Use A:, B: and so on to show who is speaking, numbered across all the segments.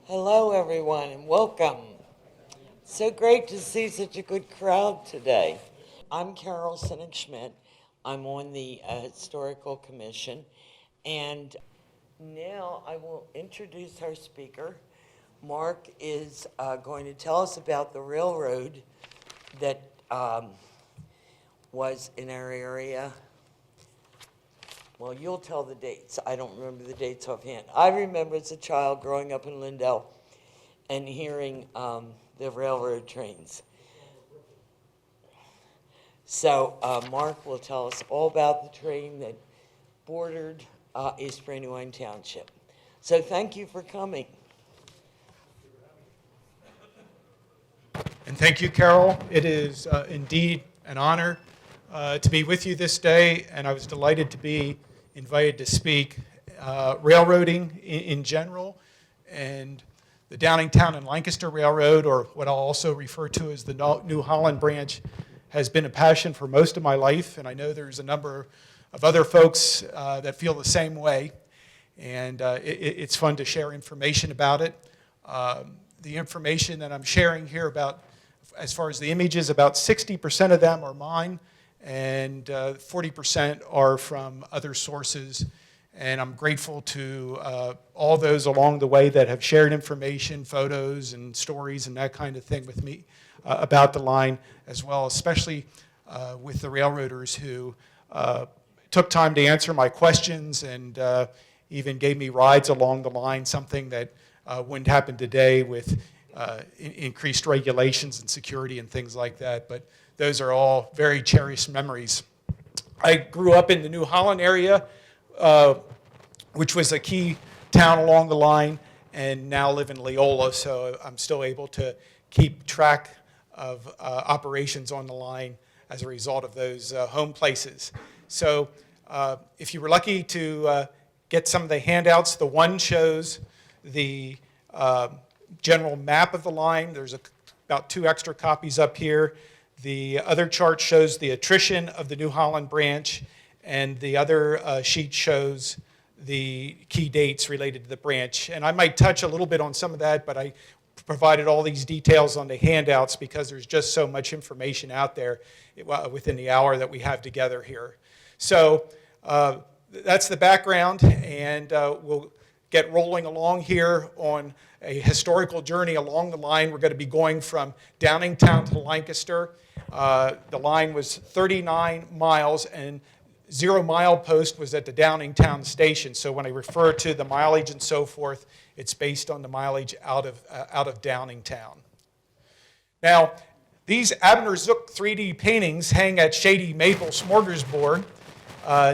A: Hello, everyone, and welcome. So great to see such a good crowd today. I'm Carol Sinnick-Schmidt. I'm on the Historical Commission, and now I will introduce our speaker. Mark is going to tell us about the railroad that was in our area. Well, you'll tell the dates. I don't remember the dates offhand. I remember as a child growing up in Lindell and hearing the railroad trains. So Mark will tell us all about the train that bordered East Brandywine Township. So thank you for coming.
B: And thank you, Carol. It is indeed an honor to be with you this day, and I was delighted to be invited to speak. Railroading in general, and the Downingtown and Lancaster Railroad, or what I'll also refer to as the New Holland branch, has been a passion for most of my life, and I know there's a number of other folks that feel the same way, and it's fun to share information about it. The information that I'm sharing here about, as far as the images, about 60% of them are mine, and 40% are from other sources. And I'm grateful to all those along the way that have shared information, photos, and stories, and that kind of thing with me about the line, as well, especially with the railroaders who took time to answer my questions and even gave me rides along the line, something that wouldn't happen today with increased regulations and security and things like that. But those are all very cherished memories. I grew up in the New Holland area, which was a key town along the line, and now live in Leola, so I'm still able to keep track of operations on the line as a result of those home places. So if you were lucky to get some of the handouts, the one shows the general map of the line. There's about 2 extra copies up here. The other chart shows the attrition of the New Holland branch, and the other sheet shows the key dates related to the branch. And I might touch a little bit on some of that, but I provided all these details on the handouts because there's just so much information out there within the hour that we have together here. So that's the background, and we'll get rolling along here on a historical journey along the line. We're going to be going from Downingtown to Lancaster. The line was 39 miles, and 0 mile post was at the Downingtown station. So when I refer to the mileage and so forth, it's based on the mileage out of Downingtown. Now, these Abner Zook 3D paintings hang at Shady Maple Smorgasbord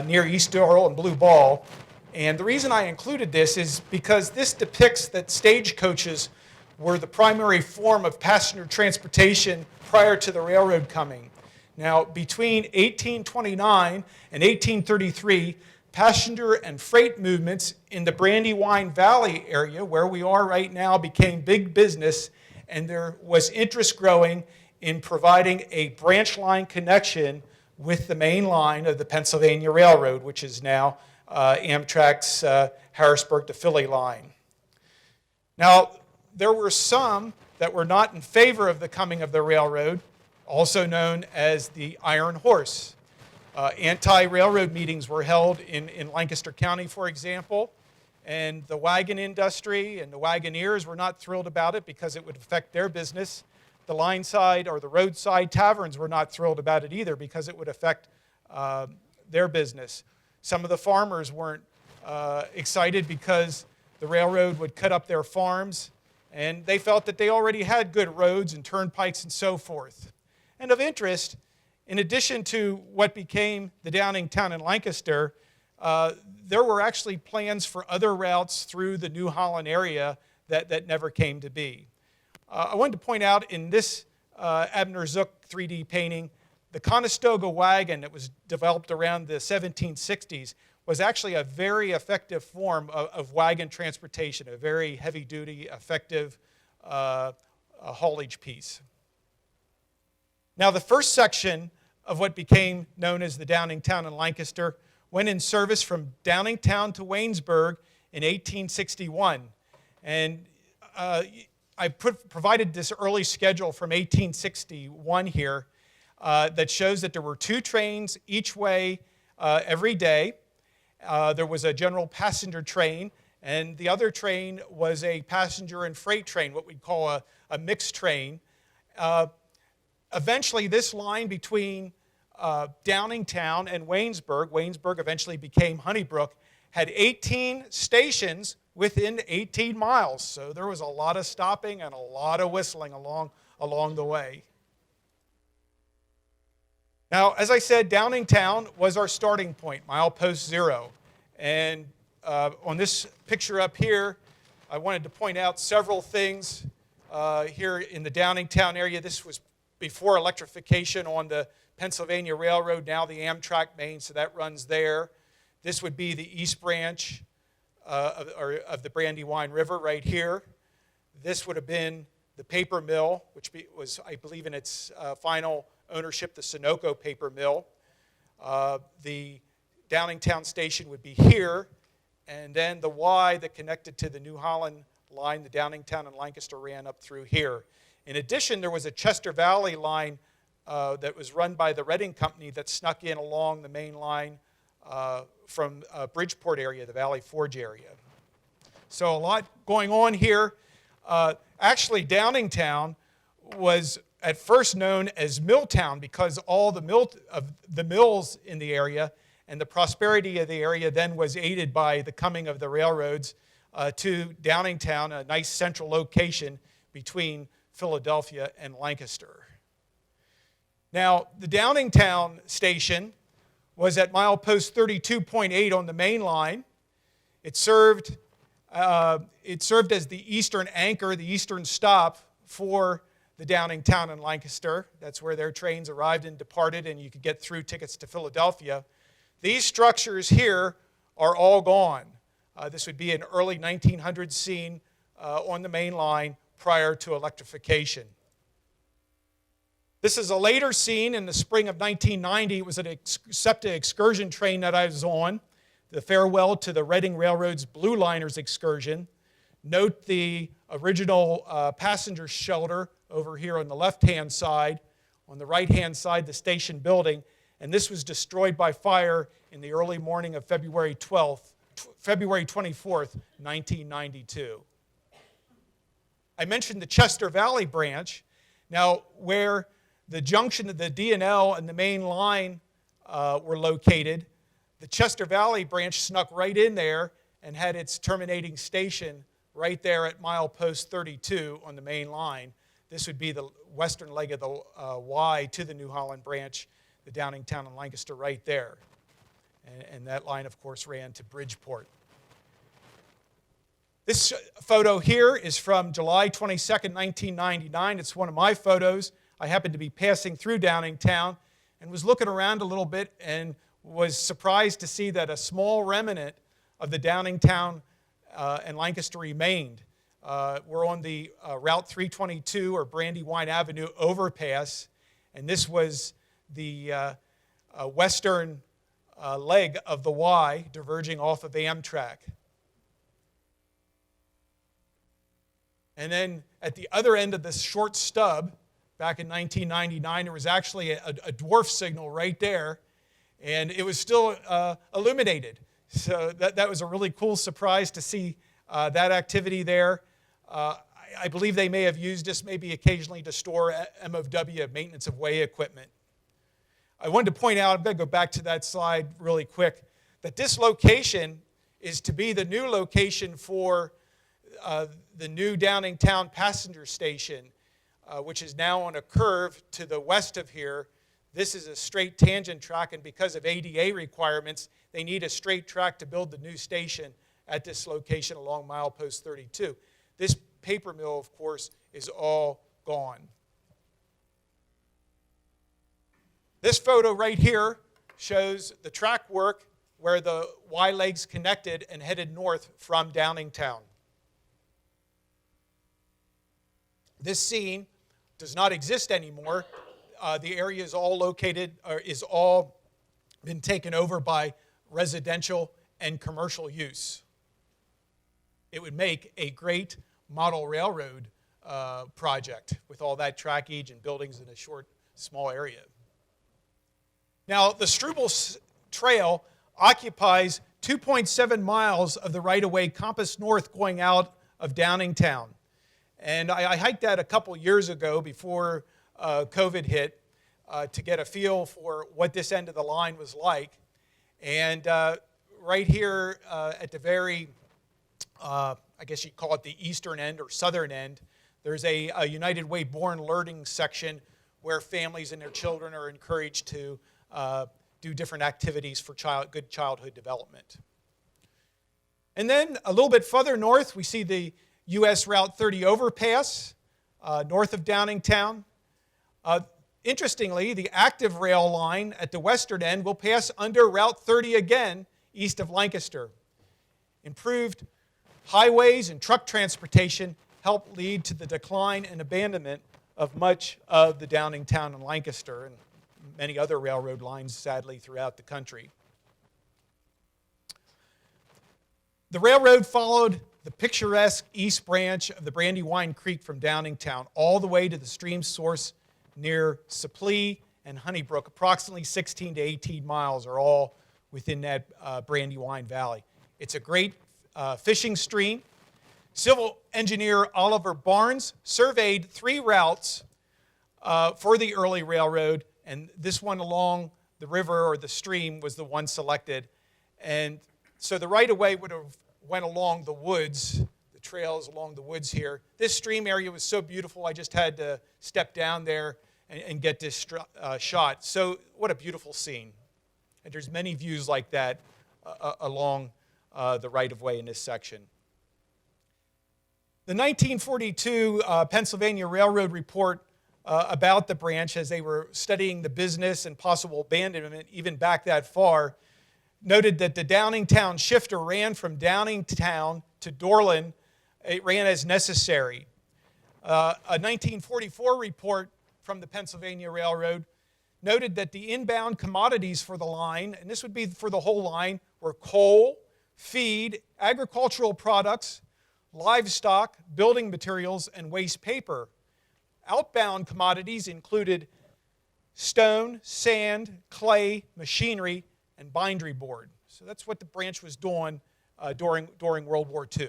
B: near East Earl and Blue Ball. And the reason I included this is because this depicts that stagecoaches were the primary form of passenger transportation prior to the railroad coming. Now, between 1829 and 1833, passenger and freight movements in the Brandywine Valley area, where we are right now, became big business, and there was interest growing in providing a branch line connection with the main line of the Pennsylvania Railroad, which is now Amtrak's Harrisburg to Philly line. Now, there were some that were not in favor of the coming of the railroad, also known as the Iron Horse. Anti-railroad meetings were held in Lancaster County, for example, and the wagon industry and the wagoneers were not thrilled about it because it would affect their business. The line side or the roadside taverns were not thrilled about it either because it would affect their business. Some of the farmers weren't excited because the railroad would cut up their farms, and they felt that they already had good roads and turnpikes and so forth. And of interest, in addition to what became the Downingtown and Lancaster, there were actually plans for other routes through the New Holland area that never came to be. I wanted to point out in this Abner Zook 3D painting, the Conestoga wagon that was developed around the 1760s was actually a very effective form of wagon transportation, a very heavy-duty, effective haulage piece. Now, the first section of what became known as the Downingtown and Lancaster went in service from Downingtown to Waynesburg in 1861. And I provided this early schedule from 1861 here that shows that there were 2 trains each way every day. There was a general passenger train, and the other train was a passenger and freight train, what we'd call a mixed train. Eventually, this line between Downingtown and Waynesburg eventually became Honey Brook, had 18 stations within 18 miles. So there was a lot of stopping and a lot of whistling along the way. Now, as I said, Downingtown was our starting point, milepost 0. And on this picture up here, I wanted to point out several things here in the Downingtown area. This was before electrification on the Pennsylvania Railroad, now the Amtrak main, so that runs there. This would be the East Branch of the Brandywine River right here. This would have been the paper mill, which was, I believe, in its final ownership, the Sunoco paper mill. The Downingtown station would be here, and then the Y that connected to the New Holland line, the Downingtown and Lancaster, ran up through here. In addition, there was a Chester Valley line that was run by the Reading Company that snuck in along the main line from Bridgeport area, the Valley Forge area. So a lot going on here. Actually, Downingtown was at first known as Milltown because all the mills in the area and the prosperity of the area then was aided by the coming of the railroads to Downingtown, a nice central location between Philadelphia and Lancaster. Now, the Downingtown station was at milepost 32.8 on the main line. It served as the eastern anchor, the eastern stop for the Downingtown and Lancaster. That's where their trains arrived and departed, and you could get through tickets to Philadelphia. These structures here are all gone. This would be an early 1900s scene on the main line prior to electrification. This is a later scene in the spring of 1990. It was an SEPTA excursion train that I was on, the farewell to the Reading Railroad's Blue Liners excursion. Note the original passenger shelter over here on the left-hand side. On the right-hand side, the station building. And this was destroyed by fire in the early morning of February 24th, 1992. I mentioned the Chester Valley branch. Now, where the junction of the D&L and the main line were located, the Chester Valley branch snuck right in there and had its terminating station right there at milepost 32 on the main line. This would be the western leg of the Y to the New Holland branch, the Downingtown and Lancaster right there. And that line, of course, ran to Bridgeport. This photo here is from July 22nd, 1999. It's one of my photos. I happened to be passing through Downingtown and was looking around a little bit and was surprised to see that a small remnant of the Downingtown and Lancaster remained. We're on the Route 322 or Brandywine Avenue overpass, and this was the western leg of the Y diverging off of Amtrak. And then at the other end of this short stub, back in 1999, there was actually a dwarf signal right there, and it was still illuminated. So that was a really cool surprise to see that activity there. I believe they may have used this maybe occasionally to store MOW, maintenance of way equipment. I wanted to point out, I'm going to go back to that slide really quick, that this location is to be the new location for the new Downingtown passenger station, which is now on a curve to the west of here. This is a straight tangent track, and because of ADA requirements, they need a straight track to build the new station at this location along milepost 32. This paper mill, of course, is all gone. This photo right here shows the track work where the Y legs connected and headed north from Downingtown. This scene does not exist anymore. The area is all located, or is all been taken over by residential and commercial use. It would make a great model railroad project with all that trackage and buildings in a small area. Now, the Struble Trail occupies 2.7 miles of the right-of-way compass north going out of Downingtown. And I hiked that a couple years ago before COVID hit to get a feel for what this end of the line was like. And right here at the very, I guess you'd call it the eastern end or southern end, there's a United Way Born Learning section where families and their children are encouraged to do different activities for good childhood development. And then a little bit further north, we see the US Route 30 overpass north of Downingtown. Interestingly, the active rail line at the western end will pass under Route 30 again, east of Lancaster. Improved highways and truck transportation help lead to the decline and abandonment of much of the Downingtown and Lancaster and many other railroad lines, sadly, throughout the country. The railroad followed the picturesque east branch of the Brandywine Creek from Downingtown all the way to the stream source near Struble and Honey Brook. Approximately 16 to 18 miles are all within that Brandywine Valley. It's a great fishing stream. Civil engineer Oliver Barnes surveyed 3 routes for the early railroad, and this one along the river or the stream was the one selected. And so the right-of-way would have went along the woods, the trails along the woods here. This stream area was so beautiful, I just had to step down there and get this shot. So what a beautiful scene. And there's many views like that along the right-of-way in this section. The 1942 Pennsylvania Railroad report about the branch, as they were studying the business and possible abandonment even back that far, noted that the Downingtown shifter ran from Downingtown to Dorland. It ran as necessary. A 1944 report from the Pennsylvania Railroad noted that the inbound commodities for the line, and this would be for the whole line, were coal, feed, agricultural products, livestock, building materials, and waste paper. Outbound commodities included stone, sand, clay, machinery, and bindery board. So that's what the branch was doing during World War II.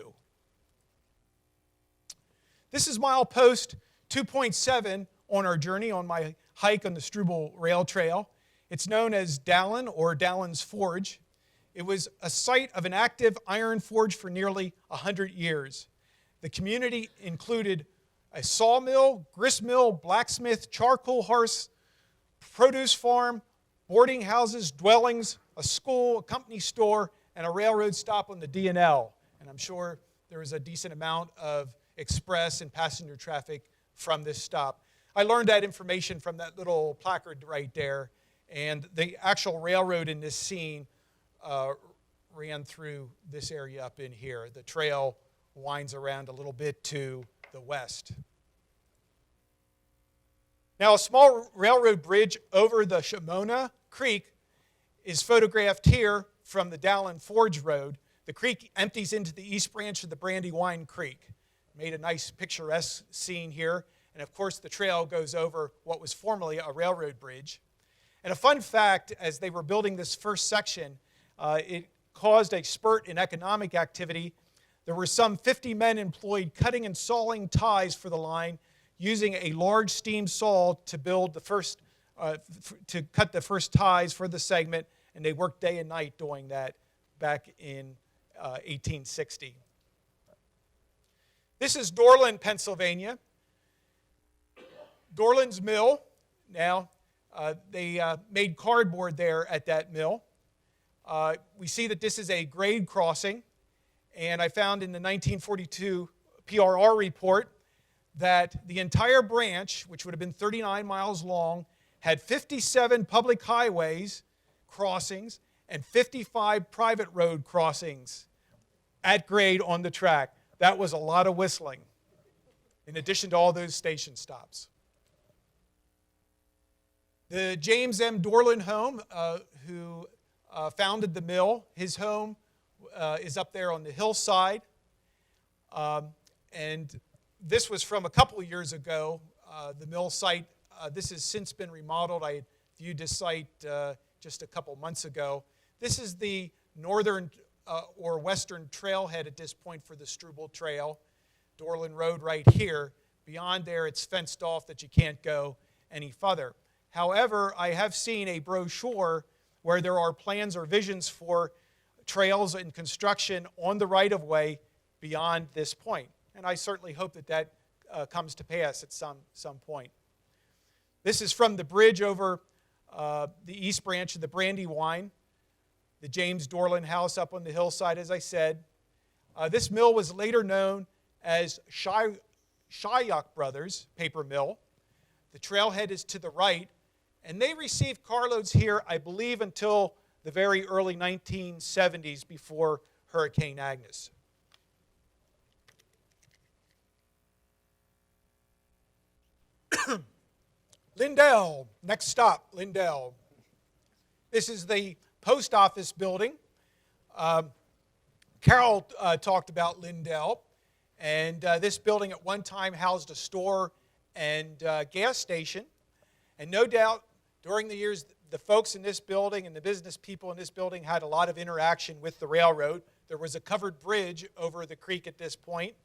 B: This is milepost 2.7 on our journey on my hike on the Struble Rail Trail. It's known as Dallin or Dallin's Forge. It was a site of an active iron forge for nearly 100 years. The community included a sawmill, gristmill, blacksmith, charcoal hearth, produce farm, boarding houses, dwellings, a school, a company store, and a railroad stop on the D&L. And I'm sure there was a decent amount of express and passenger traffic from this stop. I learned that information from that little placard right there. And the actual railroad in this scene ran through this area up in here. The trail winds around a little bit to the west. Now, a small railroad bridge over the Shimona Creek is photographed here from the Dallin Forge Road. The creek empties into the east branch of the Brandywine Creek. Made a nice picturesque scene here. And of course, the trail goes over what was formerly a railroad bridge. And a fun fact, as they were building this first section, it caused a spurt in economic activity. There were some 50 men employed cutting and sawing ties for the line, using a large steam saw to build the first, to cut the first ties for the segment, and they worked day and night doing that back in 1860. This is Dorland, Pennsylvania. Dorland's mill. Now, they made cardboard there at that mill. We see that this is a grade crossing, and I found in the 1942 PRR report that the entire branch, which would have been 39 miles long, had 57 public highways crossings and 55 private road crossings at grade on the track. That was a lot of whistling, in addition to all those station stops. The James M. Dorland home, who founded the mill, his home is up there on the hillside. And this was from a couple of years ago. The mill site, this has since been remodeled. I viewed this site just a couple months ago. This is the northern or western trailhead at this point for the Struble Trail. Dorland Road right here. Beyond there, it's fenced off that you can't go any further. However, I have seen a brochure where there are plans or visions for trails and construction on the right-of-way beyond this point. And I certainly hope that that comes to pass at some point. This is from the bridge over the East Branch of the Brandywine, the James Dorland House up on the hillside, as I said. This mill was later known as Shylock Brothers Paper Mill. The trailhead is to the right, and they received carloads here, I believe, until the very early 1970s before Hurricane Agnes. Lindell, next stop, Lindell. This is the post office building. Carol talked about Lindell, and this building at one time housed a store and gas station. And no doubt, during the years, the folks in this building and the business people in this building had a lot of interaction with the railroad. There was a covered bridge over the creek at this point.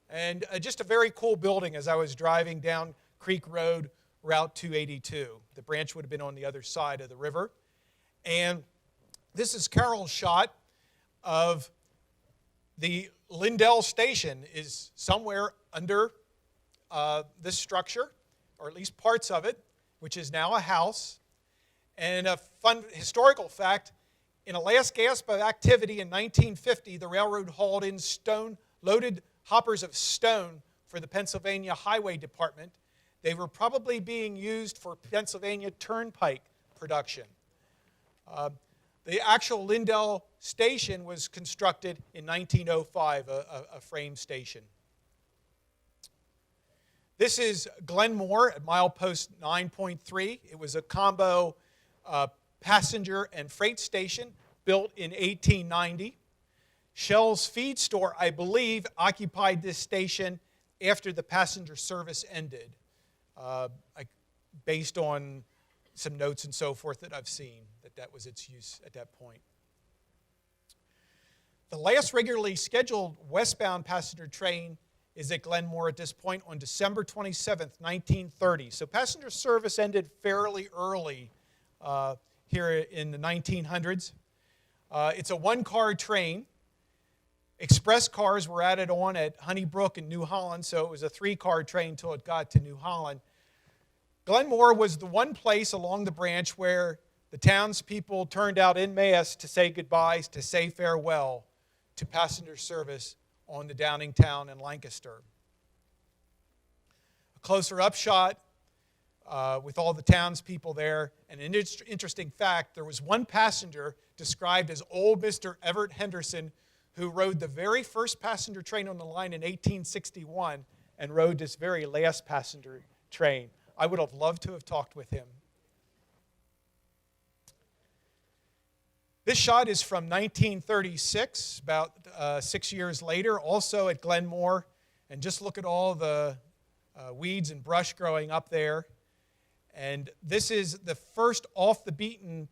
B: And just a very cool building as I was driving down Creek Road, Route 282. The branch would have been on the other side of the river. And this is Carol's shot of the Lindell station is somewhere under this structure, or at least parts of it, which is now a house. And a fun historical fact, in a last gasp of activity in 1950, the railroad hauled in loaded hoppers of stone for the Pennsylvania Highway Department. They were probably being used for Pennsylvania Turnpike production. The actual Lindell station was constructed in 1905, a frame station. This is Glenmore at milepost 9.3. It was a combo passenger and freight station built in 1890. Shell's feed store, I believe, occupied this station after the passenger service ended, based on some notes and so forth that I've seen, that was its use at that point. The last regularly scheduled westbound passenger train is at Glenmore at this point on December 27th, 1930. So passenger service ended fairly early here in the 1900s. It's a one-car train. Express cars were added on at Honey Brook in New Holland, so it was a three-car train until it got to New Holland. Glenmore was the one place along the branch where the townspeople turned out en masse to say goodbyes, to say farewell to passenger service on the Downingtown and Lancaster. A closer up shot with all the townspeople there. And an interesting fact, there was one passenger described as old Mr. Everett Henderson, who rode the very first passenger train on the line in 1861 and rode this very last passenger train. I would have loved to have talked with him. This shot is from 1936, about 6 years later, also at Glenmore. And just look at all the weeds and brush growing up there. And this is the first off-the-beaten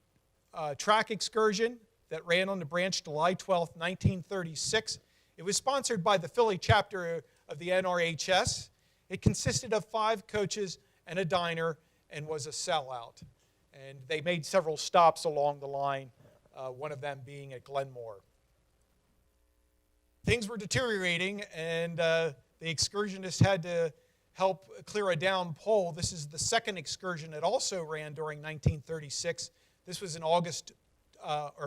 B: track excursion that ran on the branch July 12, 1936. It was sponsored by the Philly chapter of the NRHS. It consisted of 5 coaches and a diner and was a sellout. And they made several stops along the line, one of them being at Glenmore. Things were deteriorating, and the excursionists had to help clear a down pole. This is the second excursion that also ran during 1936. This was in August,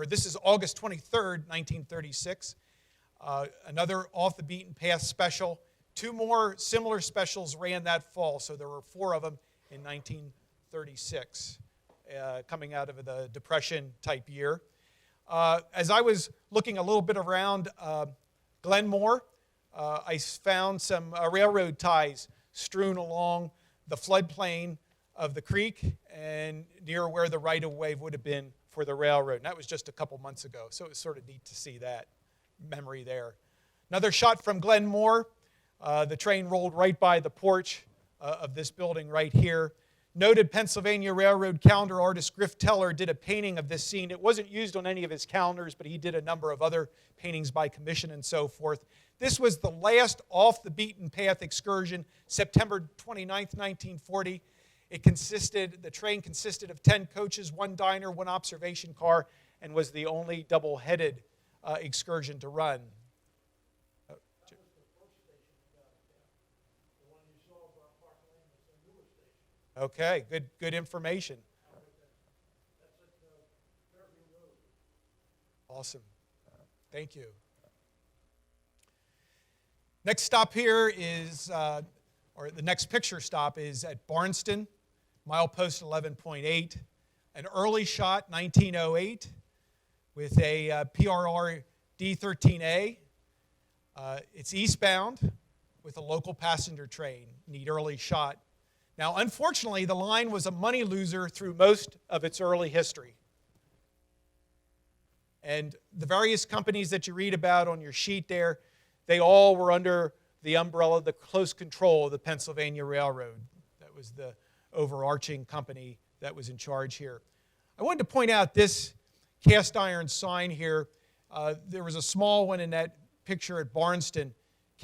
B: this is August 23rd, 1936. Another off-the-beaten path special. 2 more similar specials ran that fall, so there were 4 of them in 1936, coming out of the Depression-type year. As I was looking a little bit around Glenmore, I found some railroad ties strewn along the floodplain of the creek and near where the right-of-way would have been for the railroad. And that was just a couple months ago, so it was sort of neat to see that memory there. Another shot from Glenmore. The train rolled right by the porch of this building right here. Noted Pennsylvania Railroad calendar artist Griff Teller did a painting of this scene. It wasn't used on any of his calendars, but he did a number of other paintings by commission and so forth. This was the last off-the-beaten-path excursion, September 29th, 1940. The train consisted of 10 coaches, 1 diner, 1 observation car, and was the only double-headed excursion to run. Okay, good information. Awesome. Thank you. Next stop here is, or the next picture stop is at Barneston, milepost 11.8. An early shot, 1908, with a PRR D13A. It's eastbound with a local passenger train. Neat early shot. Now, unfortunately, the line was a money loser through most of its early history. And the various companies that you read about on your sheet there, they all were under the umbrella, the close control of the Pennsylvania Railroad. That was the overarching company that was in charge here. I wanted to point out this cast iron sign here. There was a small one in that picture at Barneston.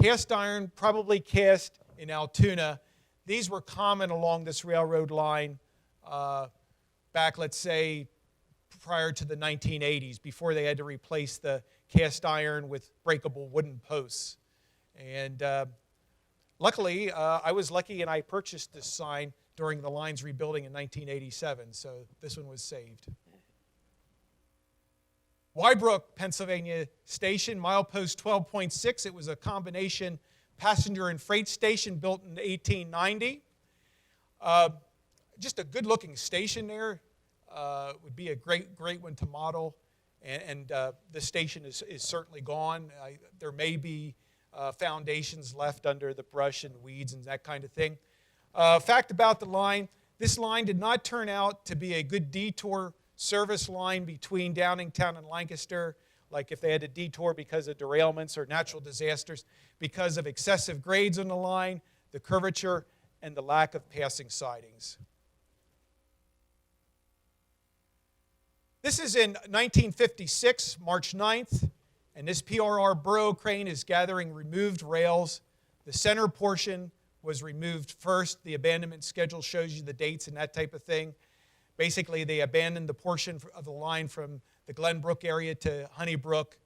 B: Cast iron, probably cast in Altoona. These were common along this railroad line back, let's say, prior to the 1980s, before they had to replace the cast iron with breakable wooden posts. And luckily, I was lucky and I purchased this sign during the line's rebuilding in 1987, so this one was saved. Wynebrook, Pennsylvania station, milepost 12.6. It was a combination passenger and freight station built in 1890. Just a good-looking station there. Would be a great one to model. And the station is certainly gone. There may be foundations left under the brush and weeds and that kind of thing. Fact about the line, this line did not turn out to be a good detour service line between Downingtown and Lancaster, like if they had to detour because of derailments or natural disasters, because of excessive grades on the line, the curvature, and the lack of passing sidings. This is in 1956, March 9th, and this PRR burrow crane is gathering removed rails. The center portion was removed first. The abandonment schedule shows you the dates and that type of thing. Basically, they abandoned the portion of the line from the Glenbrook area to Honey Brook,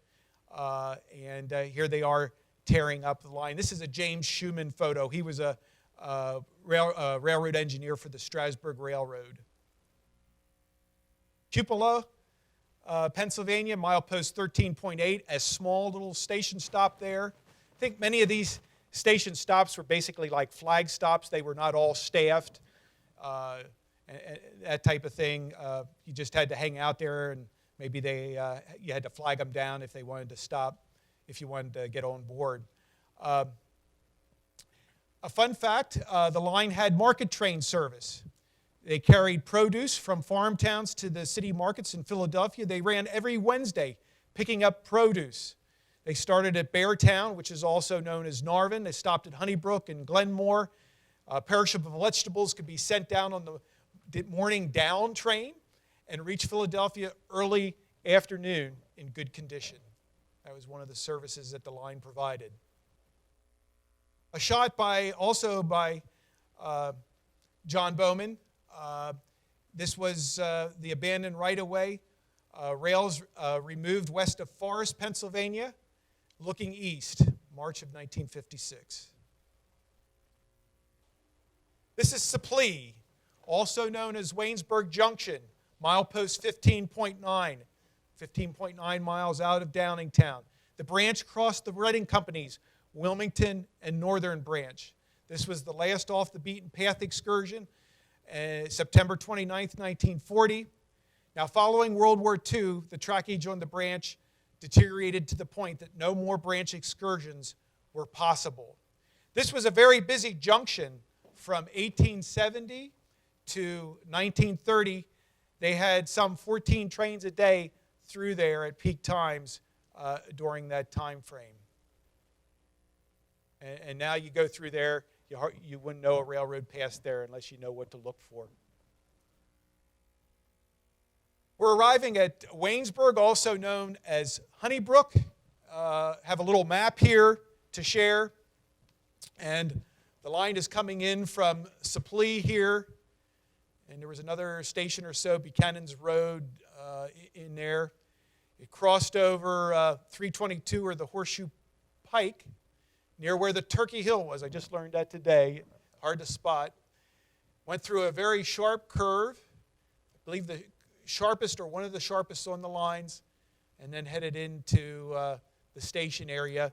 B: and here they are tearing up the line. This is a James Schumann photo. He was a railroad engineer for the Strasburg Railroad. Cupola, Pennsylvania, milepost 13.8, a small little station stop there. I think many of these station stops were basically like flag stops. They were not all staffed. That type of thing. You just had to hang out there, and maybe you had to flag them down if they wanted to stop, if you wanted to get on board. A fun fact, the line had market train service. They carried produce from farm towns to the city markets in Philadelphia. They ran every Wednesday picking up produce. They started at Beartown, which is also known as Narvan. They stopped at Honey Brook and Glenmore. Perishable vegetables could be sent down on the morning down train and reach Philadelphia early afternoon in good condition. That was one of the services that the line provided. A shot also by John Bowman. This was the abandoned right-of-way. Rails removed west of Forest, Pennsylvania, looking east, March of 1956. This is Supplee, also known as Waynesburg Junction, milepost 15.9 miles out of Downingtown. The branch crossed the Reading Companies, Wilmington and Northern Branch. This was the last off-the-beaten-path excursion, September 29th, 1940. Now, following World War II, the trackage on the branch deteriorated to the point that no more branch excursions were possible. This was a very busy junction from 1870 to 1930. They had some 14 trains a day through there at peak times during that time frame. And now you go through there, you wouldn't know a railroad passed there unless you know what to look for. We're arriving at Waynesburg, also known as Honey Brook. Have a little map here to share. And the line is coming in from Supplee here. And there was another station or so, Buchanan's Road, in there. It crossed over 322 or the Horseshoe Pike, near where the Turkey Hill was. I just learned that today. Hard to spot. Went through a very sharp curve. I believe the sharpest or one of the sharpest on the lines, and then headed into the station area.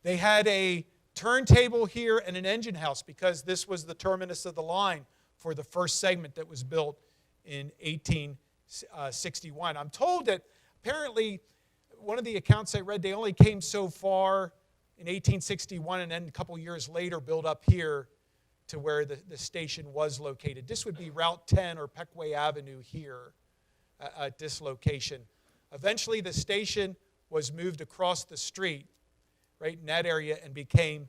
B: They had a turntable here and an engine house because this was the terminus of the line for the first segment that was built in 1861. I'm told that apparently one of the accounts I read, they only came so far in 1861 and then a couple years later built up here to where the station was located. This would be Route 10 or Peckway Avenue here at this location. Eventually the station was moved across the street right in that area and became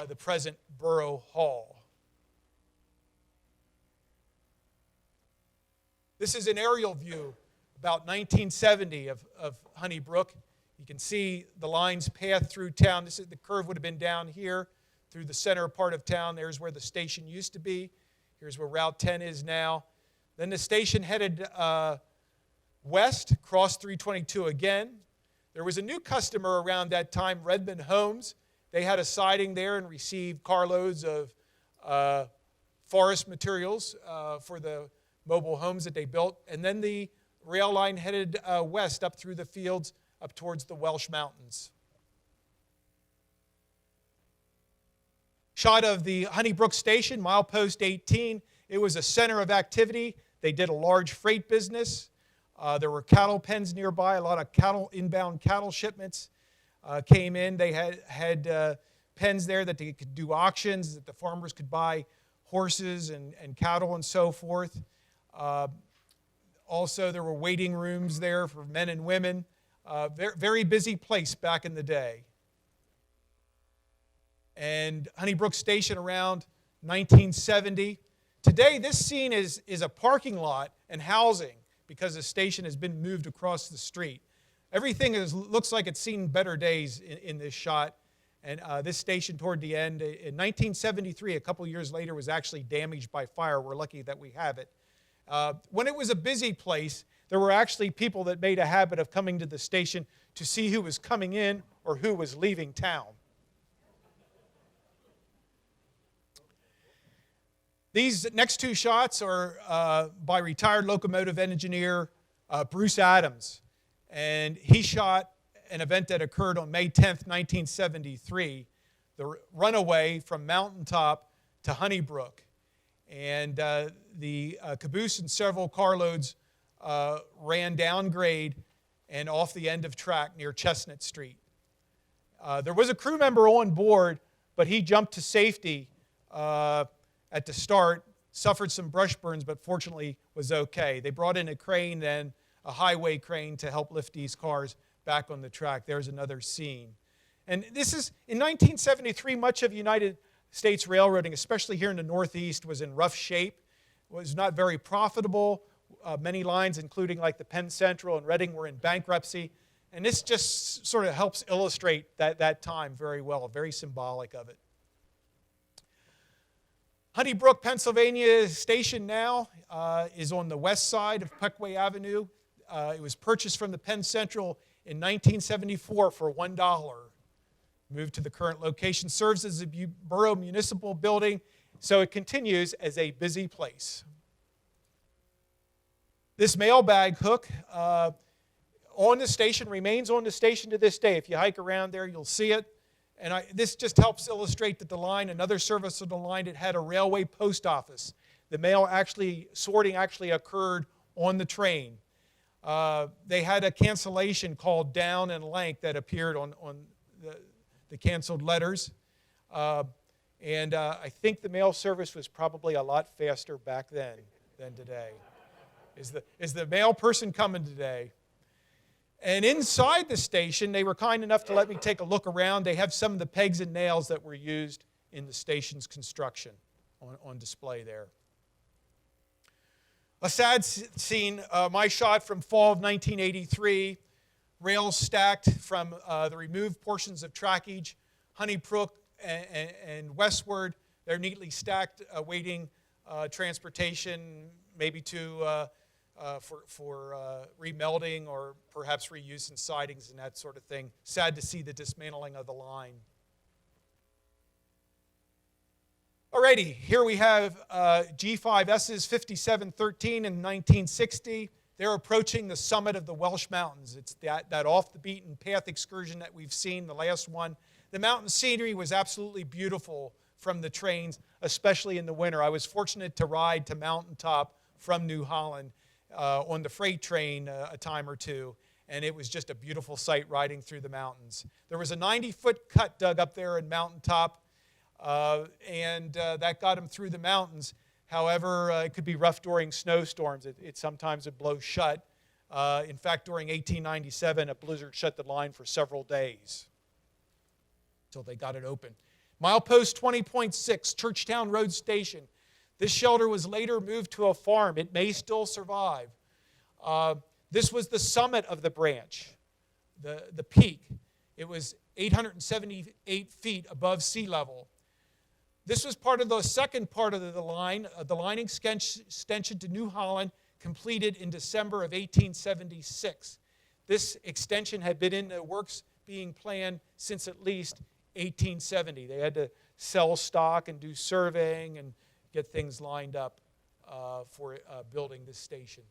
B: the present Borough Hall. This is an aerial view about 1970 of Honey Brook. You can see the lines path through town. The curve would have been down here through the center part of town. There's where the station used to be. Here's where Route 10 is now. Then the station headed west, crossed 322 again. There was a new customer around that time, Redmond Homes. They had a siding there and received carloads of forest materials for the mobile homes that they built. And then the rail line headed west up through the fields up towards the Welsh Mountains. Shot of the Honey Brook station, milepost 18. It was a center of activity. They did a large freight business. There were cattle pens nearby. A lot of inbound cattle shipments came in. They had pens there that they could do auctions, that the farmers could buy horses and cattle and so forth. Also, there were waiting rooms there for men and women. Very, very busy place back in the day. And Honey Brook Station around 1970. Today, this scene is a parking lot and housing because the station has been moved across the street. Everything looks like it's seen better days in this shot. And this station toward the end, in 1973, a couple years later, was actually damaged by fire. We're lucky that we have it. When it was a busy place, there were actually people that made a habit of coming to the station to see who was coming in or who was leaving town. These next two shots are by retired locomotive engineer Bruce Adams. And he shot an event that occurred on May 10th, 1973, the runaway from Mountaintop to Honey Brook. And the caboose and several carloads ran downgrade and off the end of track near Chestnut Street. There was a crew member on board, but he jumped to safety at the start, suffered some brush burns, but fortunately was okay. They brought in a crane then, a highway crane, to help lift these cars back on the track. There's another scene. And this is, in 1973, much of United States railroading, especially here in the Northeast, was in rough shape, was not very profitable. Many lines, including like the Penn Central and Reading, were in bankruptcy. And this just sort of helps illustrate that time very well, very symbolic of it. Honey Brook, Pennsylvania station now is on the west side of Peckway Avenue. It was purchased from the Penn Central in 1974 for $1. Moved to the current location, serves as a borough municipal building, so it continues as a busy place. This mailbag hook on the station remains on the station to this day. If you hike around there, you'll see it. And this just helps illustrate that the line, another service of the line, it had a railway post office. The mail sorting actually occurred on the train. They had a cancellation called Down and Lank that appeared on the canceled letters. And I think the mail service was probably a lot faster back then than today. Is the mail person coming today? And inside the station, they were kind enough to let me take a look around. They have some of the pegs and nails that were used in the station's construction on display there. A sad scene, my shot from fall of 1983, rails stacked from the removed portions of trackage, Honey Brook and westward. They're neatly stacked, awaiting transportation, maybe for remelting or perhaps reuse in sidings and that sort of thing. Sad to see the dismantling of the line. Alrighty, here we have G5S's 5713 in 1960. They're approaching the summit of the Welsh Mountains. It's that off-the-beaten path excursion that we've seen, the last one. The mountain scenery was absolutely beautiful from the trains, especially in the winter. I was fortunate to ride to Mountaintop from New Holland on the freight train a time or two, and it was just a beautiful sight riding through the mountains. There was a 90-foot cut dug up there in Mountaintop, and that got him through the mountains. However, it could be rough during snowstorms. Sometimes it blows shut. In fact, during 1897, a blizzard shut the line for several days until they got it open. Milepost 20.6, Churchtown Road Station. This shelter was later moved to a farm. It may still survive. This was the summit of the branch, the peak. It was 878 feet above sea level. This was part of the second part of the line extension to New Holland, completed in December of 1876. This extension had been in the works being planned since at least 1870. They had to sell stock and do surveying and get things lined up for building this station,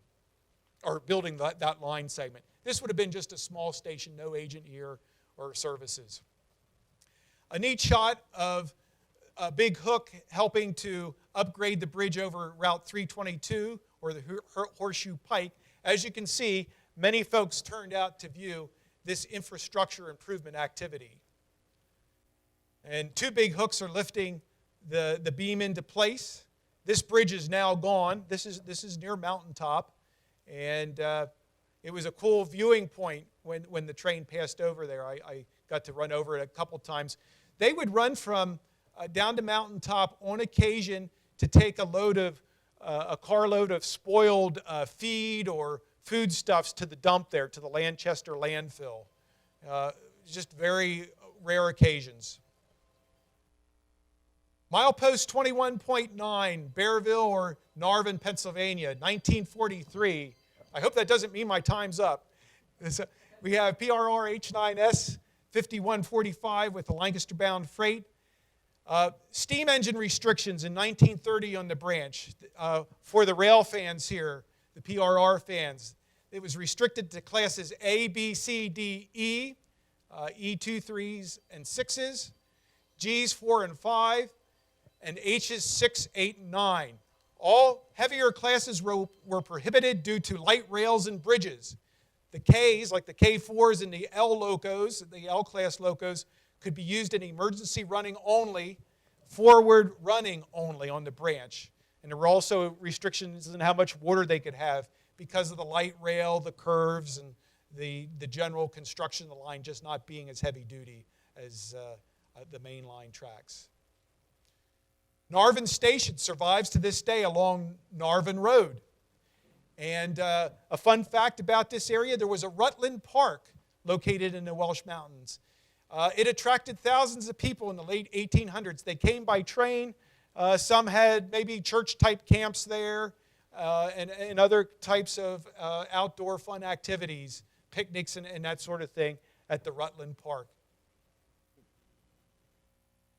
B: or building that line segment. This would have been just a small station, no agent here or services. A neat shot of a big hook helping to upgrade the bridge over Route 322, or the Horseshoe Pike. As you can see, many folks turned out to view this infrastructure improvement activity. And two big hooks are lifting the beam into place. This bridge is now gone. This is near Mountaintop, and it was a cool viewing point when the train passed over there. I got to run over it a couple times. They would run from down to Mountaintop on occasion to take a carload of spoiled feed or foodstuffs to the dump there, to the Lancaster landfill. Just very rare occasions. Milepost 21.9, Bearville or Narvan, Pennsylvania, 1943. I hope that doesn't mean my time's up. We have PRR H9S 5145 with the Lancaster-bound freight. Steam engine restrictions in 1930 on the branch. For the rail fans here, the PRR fans, it was restricted to classes A, B, C, D, E, E2, 3s, and 6s, Gs 4 and 5, and H's 6, 8, and 9. All heavier classes were prohibited due to light rails and bridges. The Ks, like the K4s and the L locos, the L-class locos, could be used in emergency running only, forward running only on the branch. And there were also restrictions on how much water they could have because of the light rail, the curves, and the general construction of the line just not being as heavy duty as the main line tracks. Narvan Station survives to this day along Narvan Road. And a fun fact about this area, there was a Rutland Park located in the Welsh Mountains. It attracted thousands of people in the late 1800s. They came by train. Some had maybe church-type camps there and other types of outdoor fun activities, picnics and that sort of thing at the Rutland Park.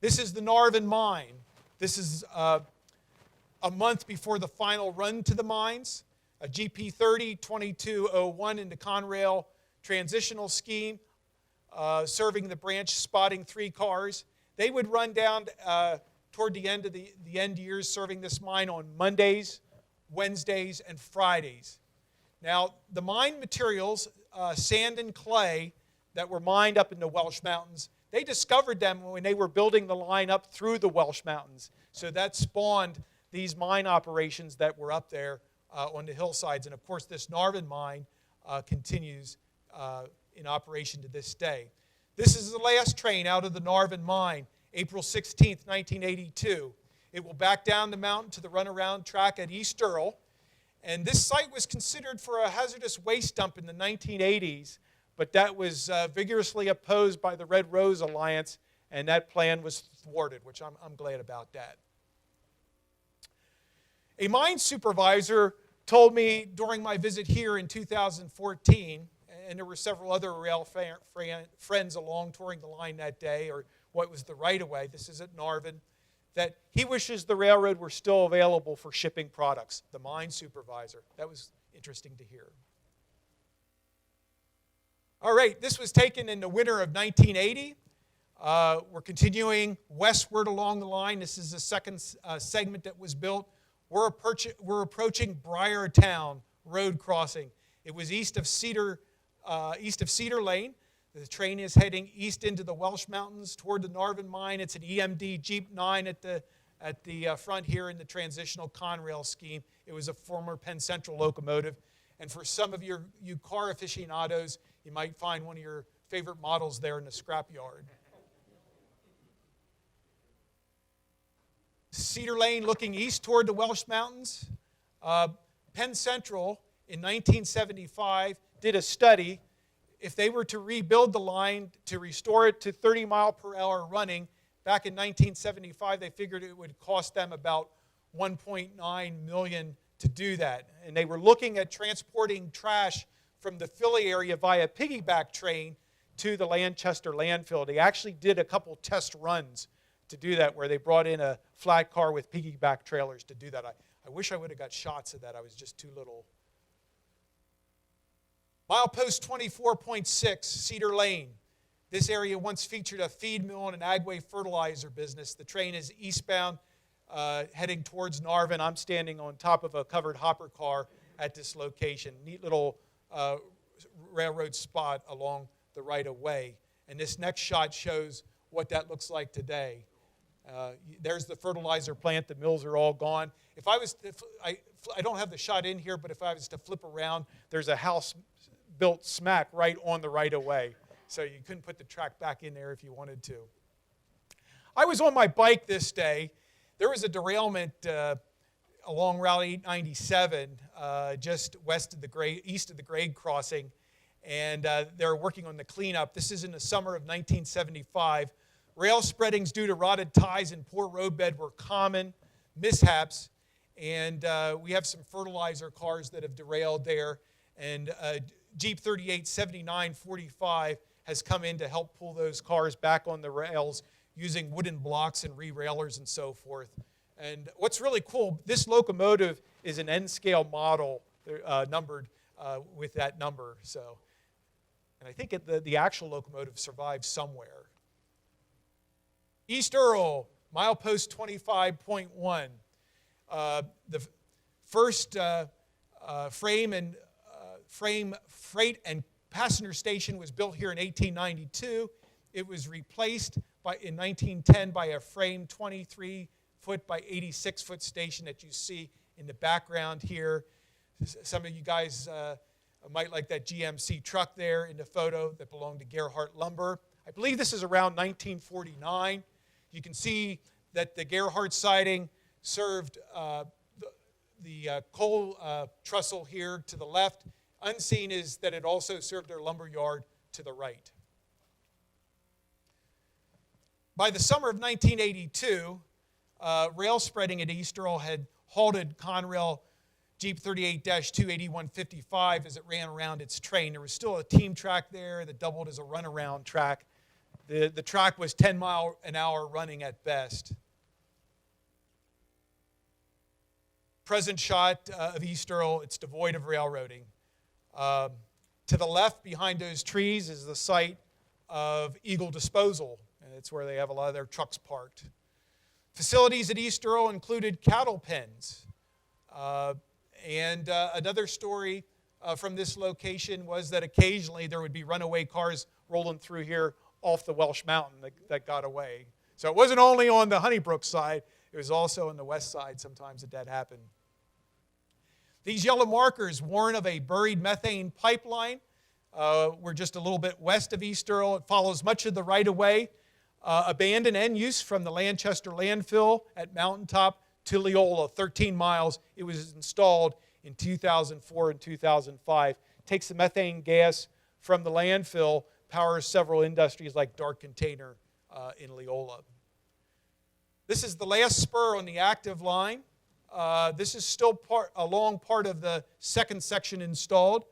B: This is the Narvan Mine. This is a month before the final run to the mines. A GP 30-2201 into Conrail transitional scheme, serving the branch, spotting 3 cars. They would run down toward the end of the end years, serving this mine on Mondays, Wednesdays, and Fridays. Now, the mine materials, sand and clay, that were mined up in the Welsh Mountains, they discovered them when they were building the line up through the Welsh Mountains. So that spawned these mine operations that were up there on the hillsides. And of course, this Narvan mine continues in operation to this day. This is the last train out of the Narvan mine, April 16th, 1982. It will back down the mountain to the runaround track at East Earl. And this site was considered for a hazardous waste dump in the 1980s, but that was vigorously opposed by the Red Rose Alliance, and that plan was thwarted, which I'm glad about that. A mine supervisor told me during my visit here in 2014, and there were several other rail friends along touring the line that day, or what was the right-of-way, this is at Narvan, that he wishes the railroad were still available for shipping products, the mine supervisor. That was interesting to hear. All right, this was taken in the winter of 1980. We're continuing westward along the line. This is the second segment that was built. We're approaching Briartown Road crossing. It was east of Cedar Lane. The train is heading east into the Welsh Mountains toward the Narvan mine. It's an EMD Jeep 9 at the front here in the transitional Conrail scheme. It was a former Penn Central locomotive. And for some of you car aficionados, you might find one of your favorite models there in the scrapyard. Cedar Lane looking east toward the Welsh Mountains. Penn Central in 1975 did a study. If they were to rebuild the line to restore it to 30 mile per hour running, back in 1975 they figured it would cost them about $1.9 million to do that. And they were looking at transporting trash from the Philly area via piggyback train to the Lancaster landfill. They actually did a couple test runs to do that, where they brought in a flat car with piggyback trailers to do that. I wish I would have got shots of that. I was just too little. Milepost 24.6, Cedar Lane. This area once featured a feed mill and an agway fertilizer business. The train is eastbound, heading towards Narvan. I'm standing on top of a covered hopper car at this location. Neat little railroad spot along the right-of-way. And this next shot shows what that looks like today. There's the fertilizer plant. The mills are all gone. I don't have the shot in here, but if I was to flip around, there's a house built smack right on the right-of-way. So you couldn't put the track back in there if you wanted to. I was on my bike this day. There was a derailment along Route 897, just east of the grade crossing, and they're working on the cleanup. This is in the summer of 1975. Rail spreadings due to rotted ties and poor roadbed were common mishaps, and we have some fertilizer cars that have derailed there, and Jeep 387945 has come in to help pull those cars back on the rails using wooden blocks and re-railers and so forth. And what's really cool, this locomotive is an N-scale model numbered with that number. So, and I think the actual locomotive survives somewhere. East Earl, milepost 25.1. The first freight and passenger station was built here in 1892. It was replaced in 1910 by a frame 23-foot by 86-foot station that you see in the background here. Some of you guys might like that GMC truck there in the photo that belonged to Gerhardt Lumber. I believe this is around 1949. You can see that the Gerhardt siding served the coal trestle here to the left. Unseen is that it also served their lumber yard to the right. By the summer of 1982, rail spreading at East Earl had halted Conrail Jeep 38-28155 as it ran around its train. There was still a team track there that doubled as a runaround track. The track was 10 mile an hour running at best. Present shot of East Earl, it's devoid of railroading. To the left, behind those trees, is the site of Eagle Disposal, and it's where they have a lot of their trucks parked. Facilities at East Earl included cattle pens. And another story from this location was that occasionally there would be runaway cars rolling through here off the Welsh Mountain that got away. So it wasn't only on the Honey Brook side, it was also on the west side sometimes that happened. These yellow markers warn of a buried methane pipeline. We're just a little bit west of East Earl. It follows much of the right-of-way, abandoned and used from the Lancaster landfill at Mountaintop to Leola, 13 miles. It was installed in 2004 and 2005. Takes the methane gas from the landfill, powers several industries like Dark Container in Leola. This is the last spur on the active line. This is still a long part of the second section installed.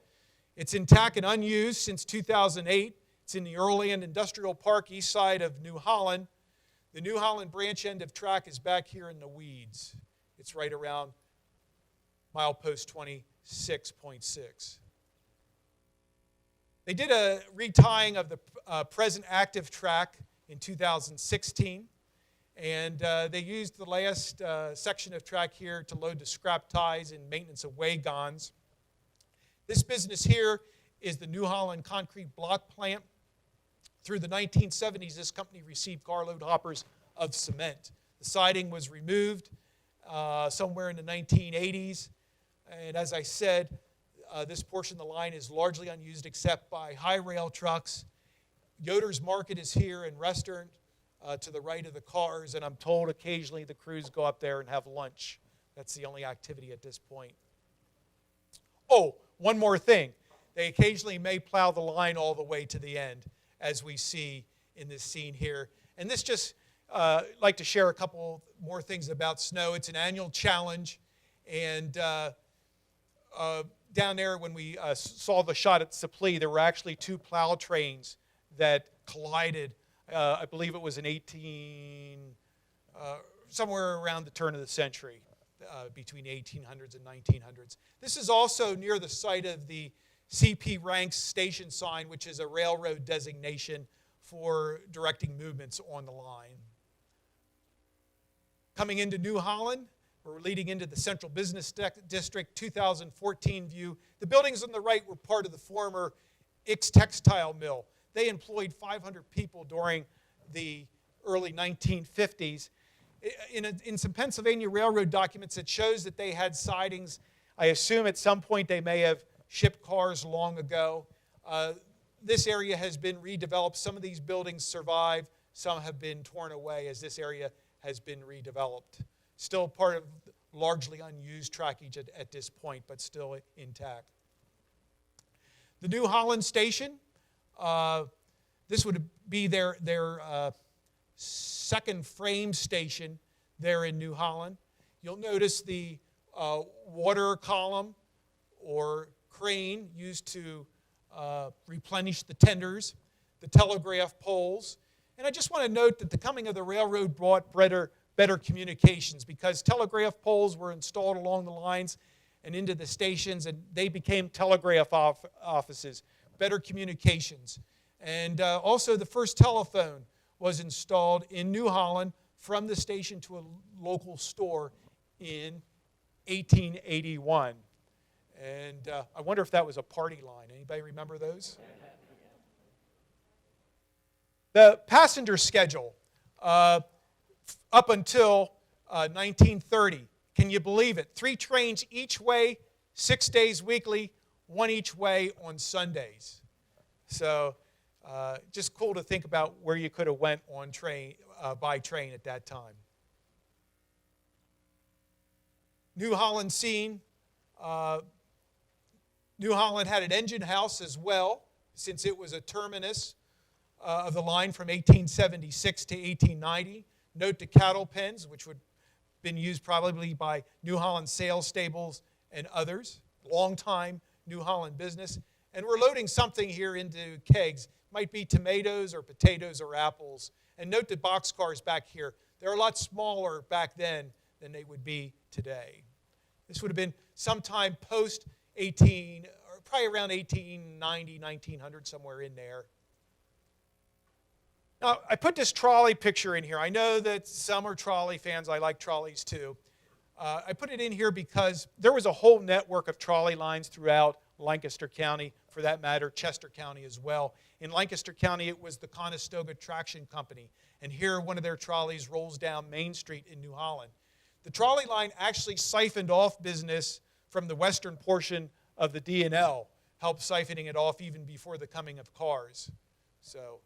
B: It's intact and unused since 2008. It's in the Earl Industrial Park, east side of New Holland. The New Holland branch end of track is back here in the weeds. It's right around milepost 26.6. They did a retying of the present active track in 2016, and they used the last section of track here to load the scrap ties and maintenance of wagons. This business here is the New Holland concrete block plant. Through the 1970s, this company received carload hoppers of cement. The siding was removed somewhere in the 1980s, and as I said, this portion of the line is largely unused except by high rail trucks. Yoder's Market is here and restaurant to the right of the cars, and I'm told occasionally the crews go up there and have lunch. That's the only activity at this point. Oh, one more thing. They occasionally may plow the line all the way to the end, as we see in this scene here. And this just, like to share a couple more things about snow. It's an annual challenge, and down there when we saw the shot at Supplee, there were actually two plow trains that collided. I believe it was in somewhere around the turn of the century, between 1800s and 1900s. This is also near the site of the CP Ranks station sign, which is a railroad designation for directing movements on the line. Coming into New Holland, we're leading into the Central Business District 2014 view. The buildings on the right were part of the former Ix textile mill. They employed 500 people during the early 1950s. In some Pennsylvania Railroad documents, it shows that they had sidings. I assume at some point they may have shipped cars long ago. This area has been redeveloped. Some of these buildings survive. Some have been torn away as this area has been redeveloped. Still part of largely unused trackage at this point, but still intact. The New Holland station, this would be their second frame station there in New Holland. You'll notice the water column or crane used to replenish the tenders, the telegraph poles. And I just want to note that the coming of the railroad brought better communications, because telegraph poles were installed along the lines and into the stations, and they became telegraph offices, better communications. And also the first telephone was installed in New Holland from the station to a local store in 1881. And I wonder if that was a party line. Anybody remember those? The passenger schedule up until 1930. Can you believe it? 3 trains each way, 6 days weekly, 1 each way on Sundays. So just cool to think about where you could have went on train by train at that time. New Holland scene. New Holland had an engine house as well, since it was a terminus of the line from 1876 to 1890. Note the cattle pens, which would have been used probably by New Holland sales stables and others. Long time New Holland business. And we're loading something here into kegs. Might be tomatoes or potatoes or apples. And note the boxcars back here. They're a lot smaller back then than they would be today. This would have been sometime post 18, or probably around 1890, 1900, somewhere in there. Now, I put this trolley picture in here. I know that some are trolley fans. I like trolleys too. I put it in here because there was a whole network of trolley lines throughout Lancaster County, for that matter, Chester County as well. In Lancaster County, it was the Conestoga Traction Company. And here, one of their trolleys rolls down Main Street in New Holland. The trolley line actually siphoned off business from the western portion of the D&L. helped siphoning it off even before the coming of cars. So,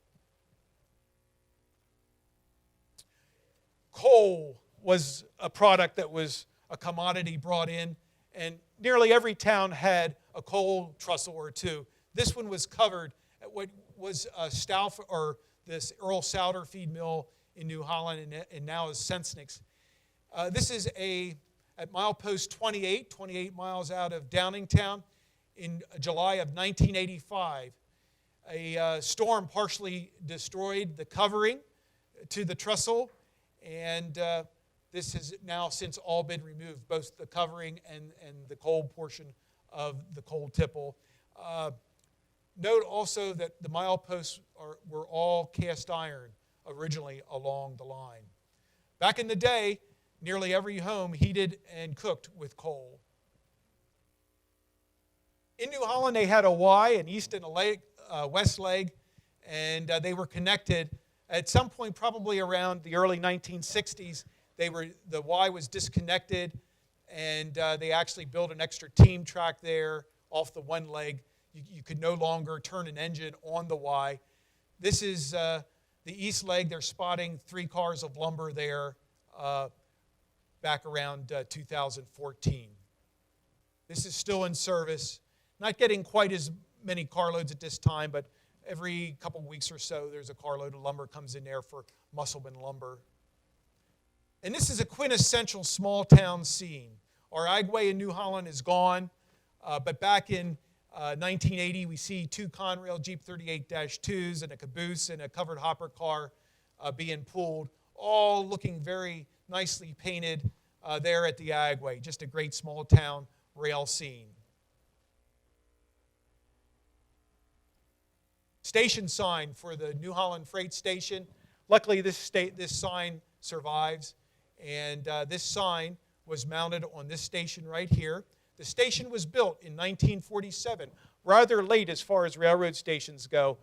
B: coal was a product that was a commodity brought in, and nearly every town had a coal trestle or two. This one was covered at what was a or this Earl Souder feed mill in New Holland, and now is Sensnick's. This is at milepost 28 miles out of Downingtown in July of 1985. A storm partially destroyed the covering to the trestle, and this has now since all been removed, both the covering and the coal portion of the coal tipple. Note also that the mileposts were all cast iron originally along the line. Back in the day, nearly every home heated and cooked with coal. In New Holland, they had a Y, an east and a west leg, and they were connected. At some point, probably around the early 1960s, the Y was disconnected, and they actually built an extra team track there off the one leg. You could no longer turn an engine on the Y. This is the east leg. They're spotting 3 cars of lumber there back around 2014. This is still in service. Not getting quite as many carloads at this time, but every couple weeks or so there's a carload of lumber comes in there for Musselman lumber. And this is a quintessential small town scene. Our agway in New Holland is gone, but back in 1980 we see 2 Conrail Jeep 38-2s and a caboose and a covered hopper car being pulled, all looking very nicely painted there at the agway. Just a great small town rail scene. Station sign for the New Holland Freight Station. Luckily, this sign survives, and this sign was mounted on this station right here. The station was built in 1947, rather late as far as railroad stations go.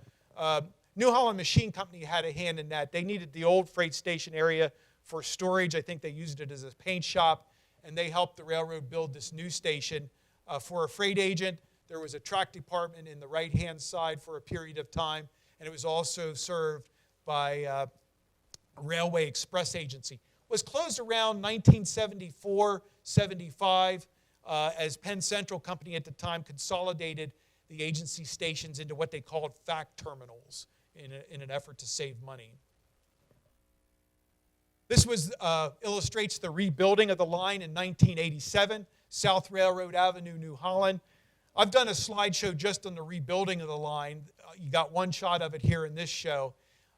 B: New Holland Machine Company had a hand in that. They needed the old freight station area for storage. I think they used it as a paint shop, and they helped the railroad build this new station. For a freight agent, there was a track department in the right-hand side for a period of time, and it was also served by Railway Express Agency. It was closed around 1974-75 as Penn Central Company at the time consolidated the agency stations into what they called fact terminals in an effort to save money. This illustrates the rebuilding of the line in 1987, South Railroad Avenue, New Holland. I've done a slideshow just on the rebuilding of the line. You got one shot of it here in this show.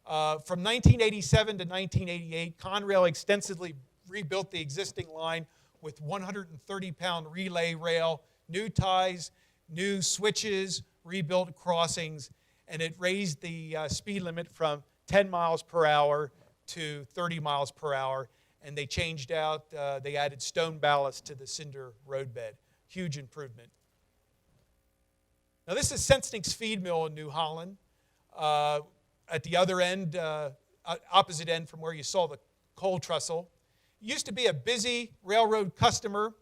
B: From 1987 to 1988, Conrail extensively rebuilt the existing line with 130-pound relay rail, new ties, new switches, rebuilt crossings, and it raised the speed limit from 10 miles per hour to 30 miles per hour, and they changed out, they added stone ballast to the cinder roadbed. Huge improvement. Now this is Sensnick's feed mill in New Holland. At the other end, opposite end from where you saw the coal trestle. It used to be a busy railroad customer,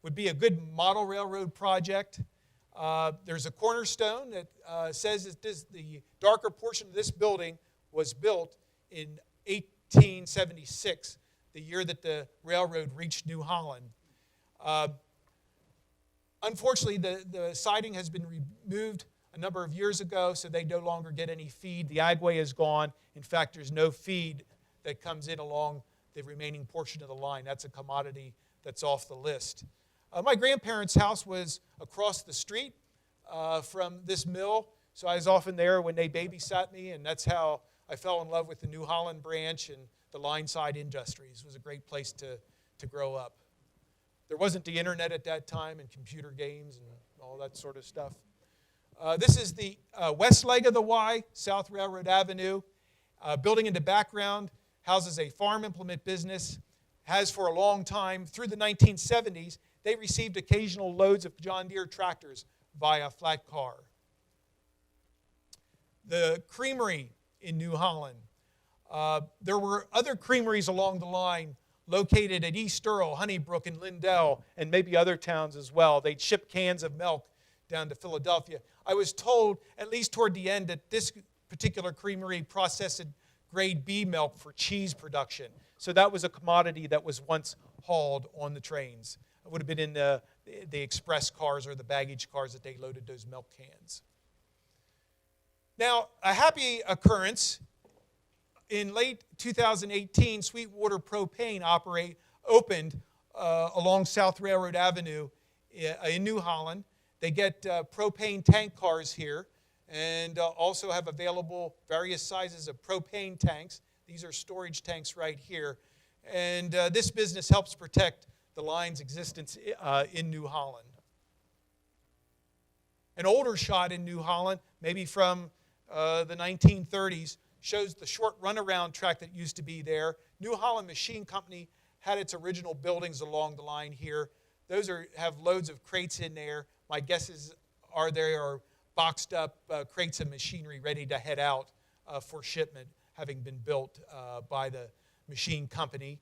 B: would be a good model railroad project. There's a cornerstone that says that the darker portion of this building was built in 1876, the year that the railroad reached New Holland. Unfortunately, the siding has been removed a number of years ago, so they no longer get any feed. The agway is gone. In fact, there's no feed that comes in along the remaining portion of the line. That's a commodity that's off the list. My grandparents' house was across the street from this mill, so I was often there when they babysat me, and that's how I fell in love with the New Holland branch and the line-side industries. It was a great place to grow up. There wasn't the internet at that time and computer games and all that sort of stuff. This is the west leg of the Y, South Railroad Avenue. Building in the background houses a farm implement business, has for a long time. Through the 1970s, they received occasional loads of John Deere tractors via flat car. The creamery in New Holland. There were other creameries along the line located at East Earl, Honey Brook, and Lindell, and maybe other towns as well. They'd ship cans of milk down to Philadelphia. I was told, at least toward the end, that this particular creamery processed grade B milk for cheese production. So that was a commodity that was once hauled on the trains. It would have been in the express cars or the baggage cars that they loaded those milk cans. Now, a happy occurrence, in late 2018, Sweetwater Propane opened along South Railroad Avenue in New Holland. They get propane tank cars here and also have available various sizes of propane tanks. These are storage tanks right here. And this business helps protect the line's existence in New Holland. An older shot in New Holland, maybe from the 1930s, shows the short runaround track that used to be there. New Holland Machine Company had its original buildings along the line here. Those have loads of crates in there. My guesses are they are boxed up crates of machinery ready to head out for shipment, having been built by the machine company.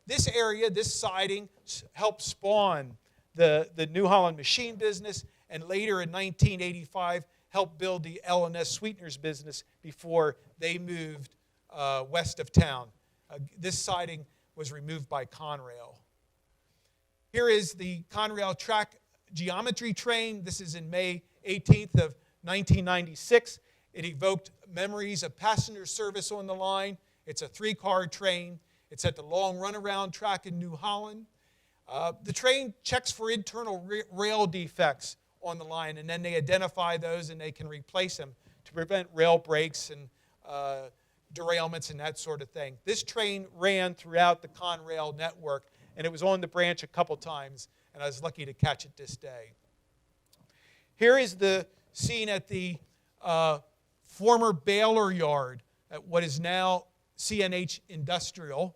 B: This area, this siding, helped spawn the New Holland machine business, and later in 1985 helped build the L&S Sweeteners business before they moved west of town. This siding was removed by Conrail. Here is the Conrail track geometry train. This is in May 18th of 1996. It evoked memories of passenger service on the line. It's a 3-car train. It's at the long runaround track in New Holland. The train checks for internal rail defects on the line, and then they identify those and they can replace them to prevent rail breaks and derailments and that sort of thing. This train ran throughout the Conrail network, and it was on the branch a couple times, and I was lucky to catch it this day. Here is the scene at the former baler yard at what is now CNH Industrial.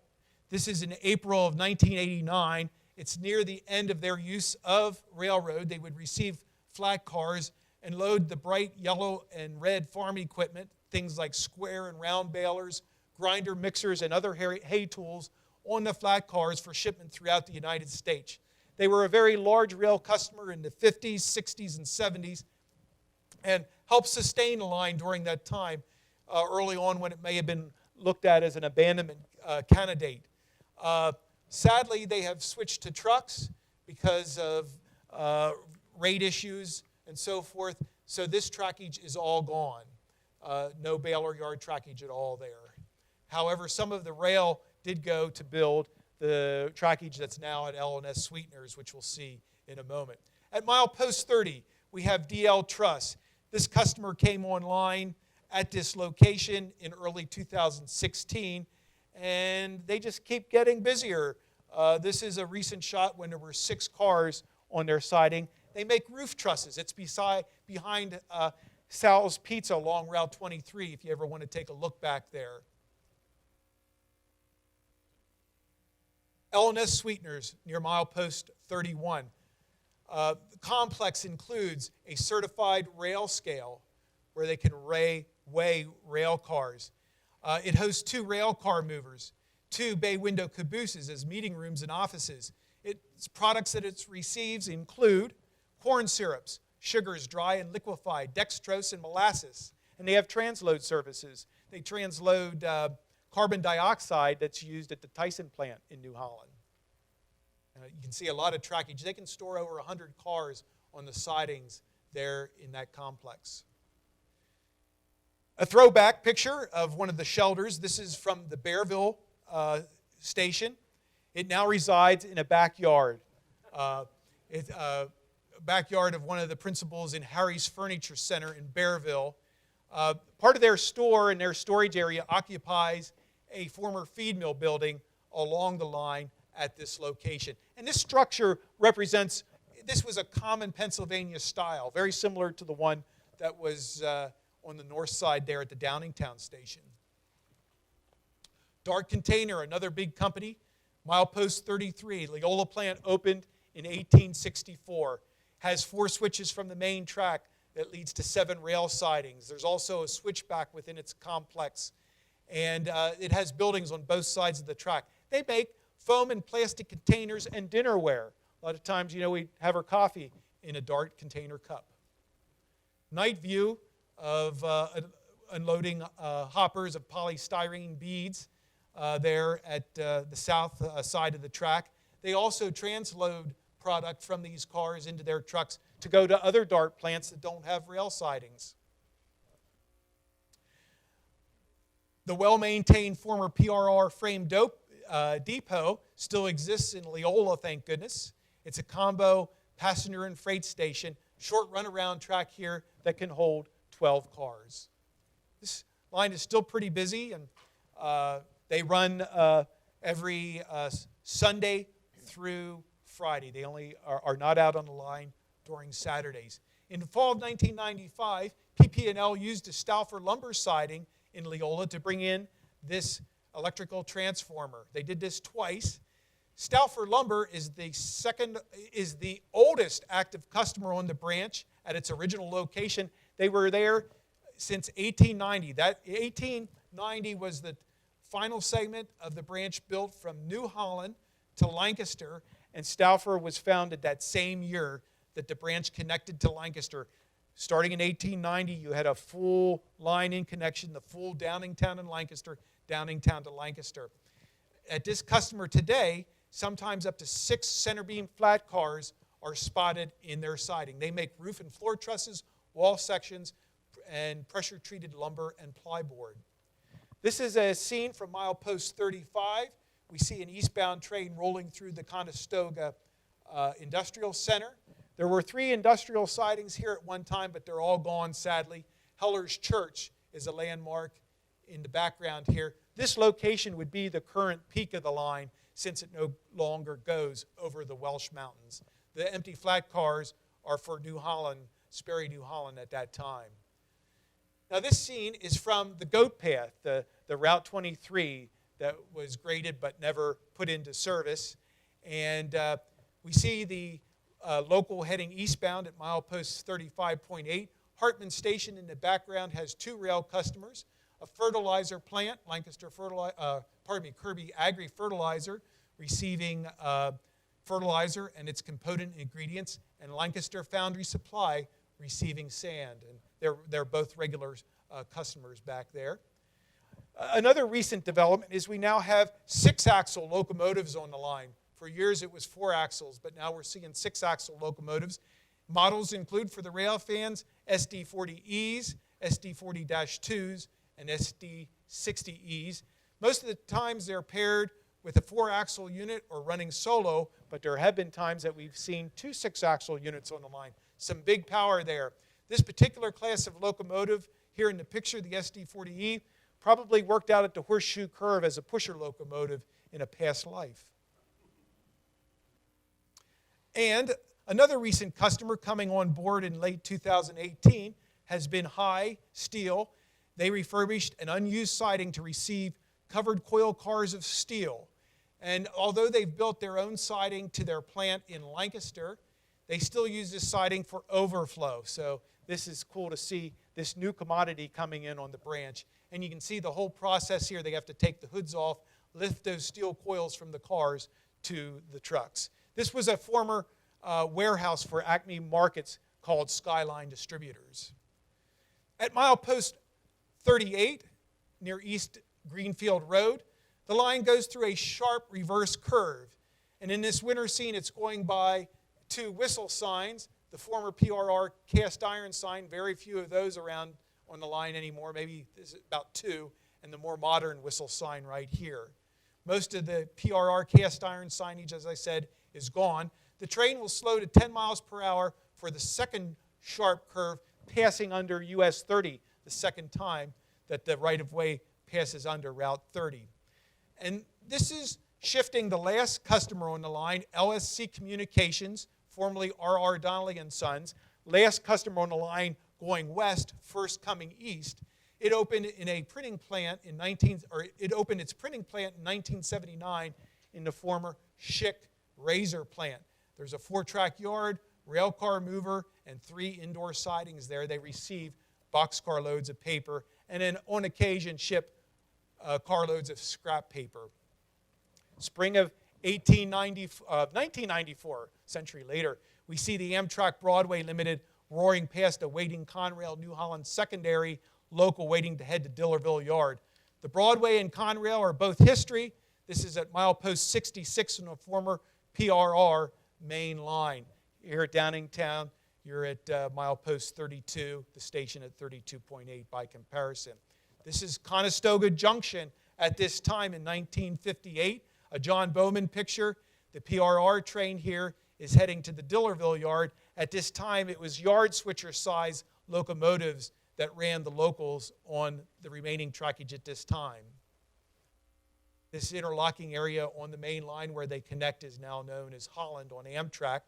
B: This is in April of 1989. It's near the end of their use of railroad. They would receive flat cars and load the bright yellow and red farm equipment, things like square and round balers, grinder mixers, and other hay tools on the flat cars for shipment throughout the United States. They were a very large rail customer in the 50s, 60s, and 70s and helped sustain the line during that time, early on when it may have been looked at as an abandonment candidate. Sadly, they have switched to trucks because of rate issues and so forth. So this trackage is all gone. No baler yard trackage at all there. However, some of the rail did go to build the trackage that's now at L&S Sweeteners, which we'll see in a moment. At milepost 30, we have DL Truss. This customer came online at this location in early 2016, and they just keep getting busier. This is a recent shot when there were 6 cars on their siding. They make roof trusses. It's behind Sal's Pizza along Route 23, if you ever want to take a look back there. L&S Sweeteners near milepost 31. The complex includes a certified rail scale where they can weigh rail cars. It hosts 2 rail car movers, 2 bay window cabooses as meeting rooms and offices. Its products that it receives include corn syrups, sugars, dry and liquefied, dextrose, and molasses. And they have transload services. They transload carbon dioxide that's used at the Tyson plant in New Holland. You can see a lot of trackage. They can store over 100 cars on the sidings there in that complex. A throwback picture of one of the shelters. This is from the Bearville station. It now resides in a backyard. It's a backyard of one of the principals in Harry's Furniture Center in Bearville. Part of their store and their storage area occupies a former feed mill building along the line at this location. And this structure represents, this was a common Pennsylvania style, very similar to the one that was on the north side there at the Downingtown station. Dart Container, another big company, milepost 33. Leola plant opened in 1864. Has 4 switches from the main track that leads to 7 rail sidings. There's also a switchback within its complex. And it has buildings on both sides of the track. They make foam and plastic containers and dinnerware. A lot of times, we have our coffee in a Dart container cup. night view of unloading hoppers of polystyrene beads there at the south side of the track. They also transload product from these cars into their trucks to go to other dart plants that don't have rail sidings. The well-maintained former PRR frame depot still exists in Leola, thank goodness. It's a combo passenger and freight station, short runaround track here that can hold 12 cars. This line is still pretty busy, and they run every Sunday through Friday. They only are not out on the line during Saturdays. In the fall of 1995, PP&L used a Stauffer lumber siding in Leola to bring in this electrical transformer. They did this twice. Stauffer lumber is the oldest active customer on the branch at its original location. They were there since 1890. That 1890 was the final segment of the branch built from New Holland to Lancaster, and Stauffer was founded that same year that the branch connected to Lancaster. Starting in 1890, you had a full line in connection, the full Downingtown and Lancaster, Downingtown to Lancaster. At this customer today, sometimes up to 6 center beam flat cars are spotted in their siding. They make roof and floor trusses, wall sections, and pressure-treated lumber and plyboard. This is a scene from milepost 35. We see an eastbound train rolling through the Conestoga Industrial Center. There were 3 industrial sidings here at one time, but they're all gone, sadly. Heller's Church is a landmark in the background here. This location would be the current peak of the line since it no longer goes over the Welsh Mountains. The empty flat cars are for New Holland, Sperry, New Holland at that time. Now this scene is from the Goat Path, the Route 23 that was graded but never put into service. And we see the local heading eastbound at milepost 35.8. Hartman Station in the background has 2 rail customers, a fertilizer plant, Kirby Agri Fertilizer, receiving fertilizer and its component ingredients, and Lancaster Foundry Supply receiving sand. And they're both regular customers back there. Another recent development is we now have 6-axle locomotives on the line. For years it was 4 axles, but now we're seeing 6-axle locomotives. Models include, for the rail fans, SD40Es, SD40-2s, and SD60Es. Most of the times they're paired with a 4-axle unit or running solo, but there have been times that we've seen 2 6-axle units on the line. Some big power there. This particular class of locomotive here in the picture, the SD40E, probably worked out at the Horseshoe Curve as a pusher locomotive in a past life. And another recent customer coming on board in late 2018 has been High Steel. They refurbished an unused siding to receive covered coil cars of steel. And although they've built their own siding to their plant in Lancaster, they still use this siding for overflow. So this is cool to see this new commodity coming in on the branch. And you can see the whole process here. They have to take the hoods off, lift those steel coils from the cars to the trucks. This was a former warehouse for Acme Markets called Skyline Distributors. At milepost 38, near East Greenfield Road, the line goes through a sharp reverse curve. And in this winter scene, it's going by 2 whistle signs, the former PRR cast iron sign, very few of those around on the line anymore, maybe there's about 2, and the more modern whistle sign right here. Most of the PRR cast iron signage, as I said, is gone. The train will slow to 10 miles per hour for the second sharp curve, passing under US 30, the second time that the right-of-way passes under Route 30. And this is shifting the last customer on the line, LSC Communications, formerly R.R. Donnelly & Sons, last customer on the line going west, first coming east. It opened in a printing plant it opened its printing plant in 1979 in the former Schick razor plant. There's a 4-track yard, rail car mover, and 3 indoor sidings there. They receive boxcar loads of paper, and then on occasion ship carloads of scrap paper. Spring of 1994, a century later, we see the Amtrak Broadway Limited roaring past a waiting Conrail New Holland secondary local waiting to head to Dillerville Yard. The Broadway and Conrail are both history. This is at milepost 66 on a former PRR main line. Here at Downingtown, you're at milepost 32, the station at 32.8 by comparison. This is Conestoga Junction at this time in 1958, a John Bowman picture. The PRR train here is heading to the Dillerville Yard. At this time, it was yard switcher size locomotives that ran the locals on the remaining trackage at this time. This interlocking area on the main line where they connect is now known as Holland on Amtrak.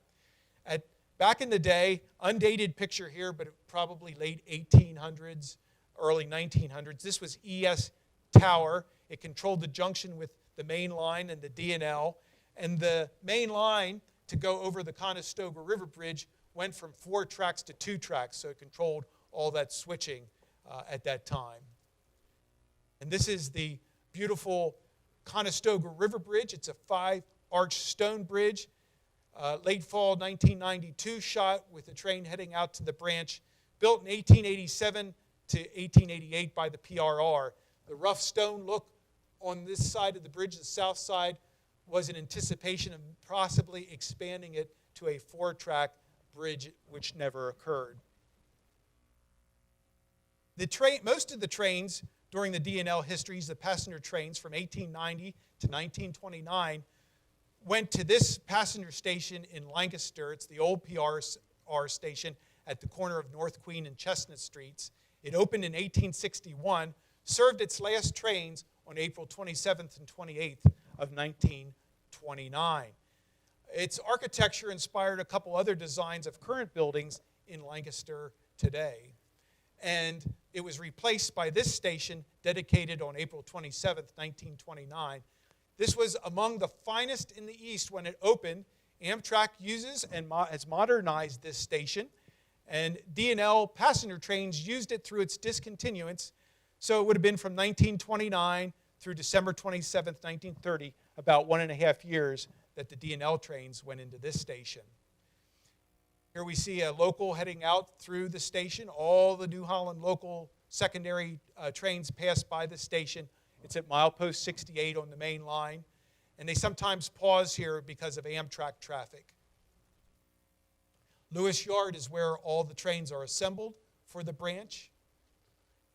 B: Back in the day, undated picture here, but probably late 1800s, early 1900s, this was ES Tower. It controlled the junction with the main line and the D&L. And the main line to go over the Conestoga River Bridge went from 4 tracks to 2 tracks, so it controlled all that switching at that time. And this is the beautiful Conestoga River Bridge. It's a 5-arch stone bridge, late fall 1992 shot with the train heading out to the branch, built in 1887 to 1888 by the PRR. The rough stone look on this side of the bridge, the south side, was in anticipation of possibly expanding it to a 4-track bridge, which never occurred. Most of the trains during the D&L histories, the passenger trains from 1890 to 1929, went to this passenger station in Lancaster. It's the old PRR station at the corner of North Queen and Chestnut Streets. It opened in 1861, served its last trains on April 27th and 28th of 1929. Its architecture inspired a couple other designs of current buildings in Lancaster today. And it was replaced by this station dedicated on April 27th, 1929. This was among the finest in the East when it opened. Amtrak uses and has modernized this station, and D&L passenger trains used it through its discontinuance. So it would have been from 1929 through December 27th, 1930, about 1.5 years that the D&L trains went into this station. Here we see a local heading out through the station. All the New Holland local secondary trains pass by the station. It's at milepost 68 on the main line. And they sometimes pause here because of Amtrak traffic. Lewis Yard is where all the trains are assembled for the branch.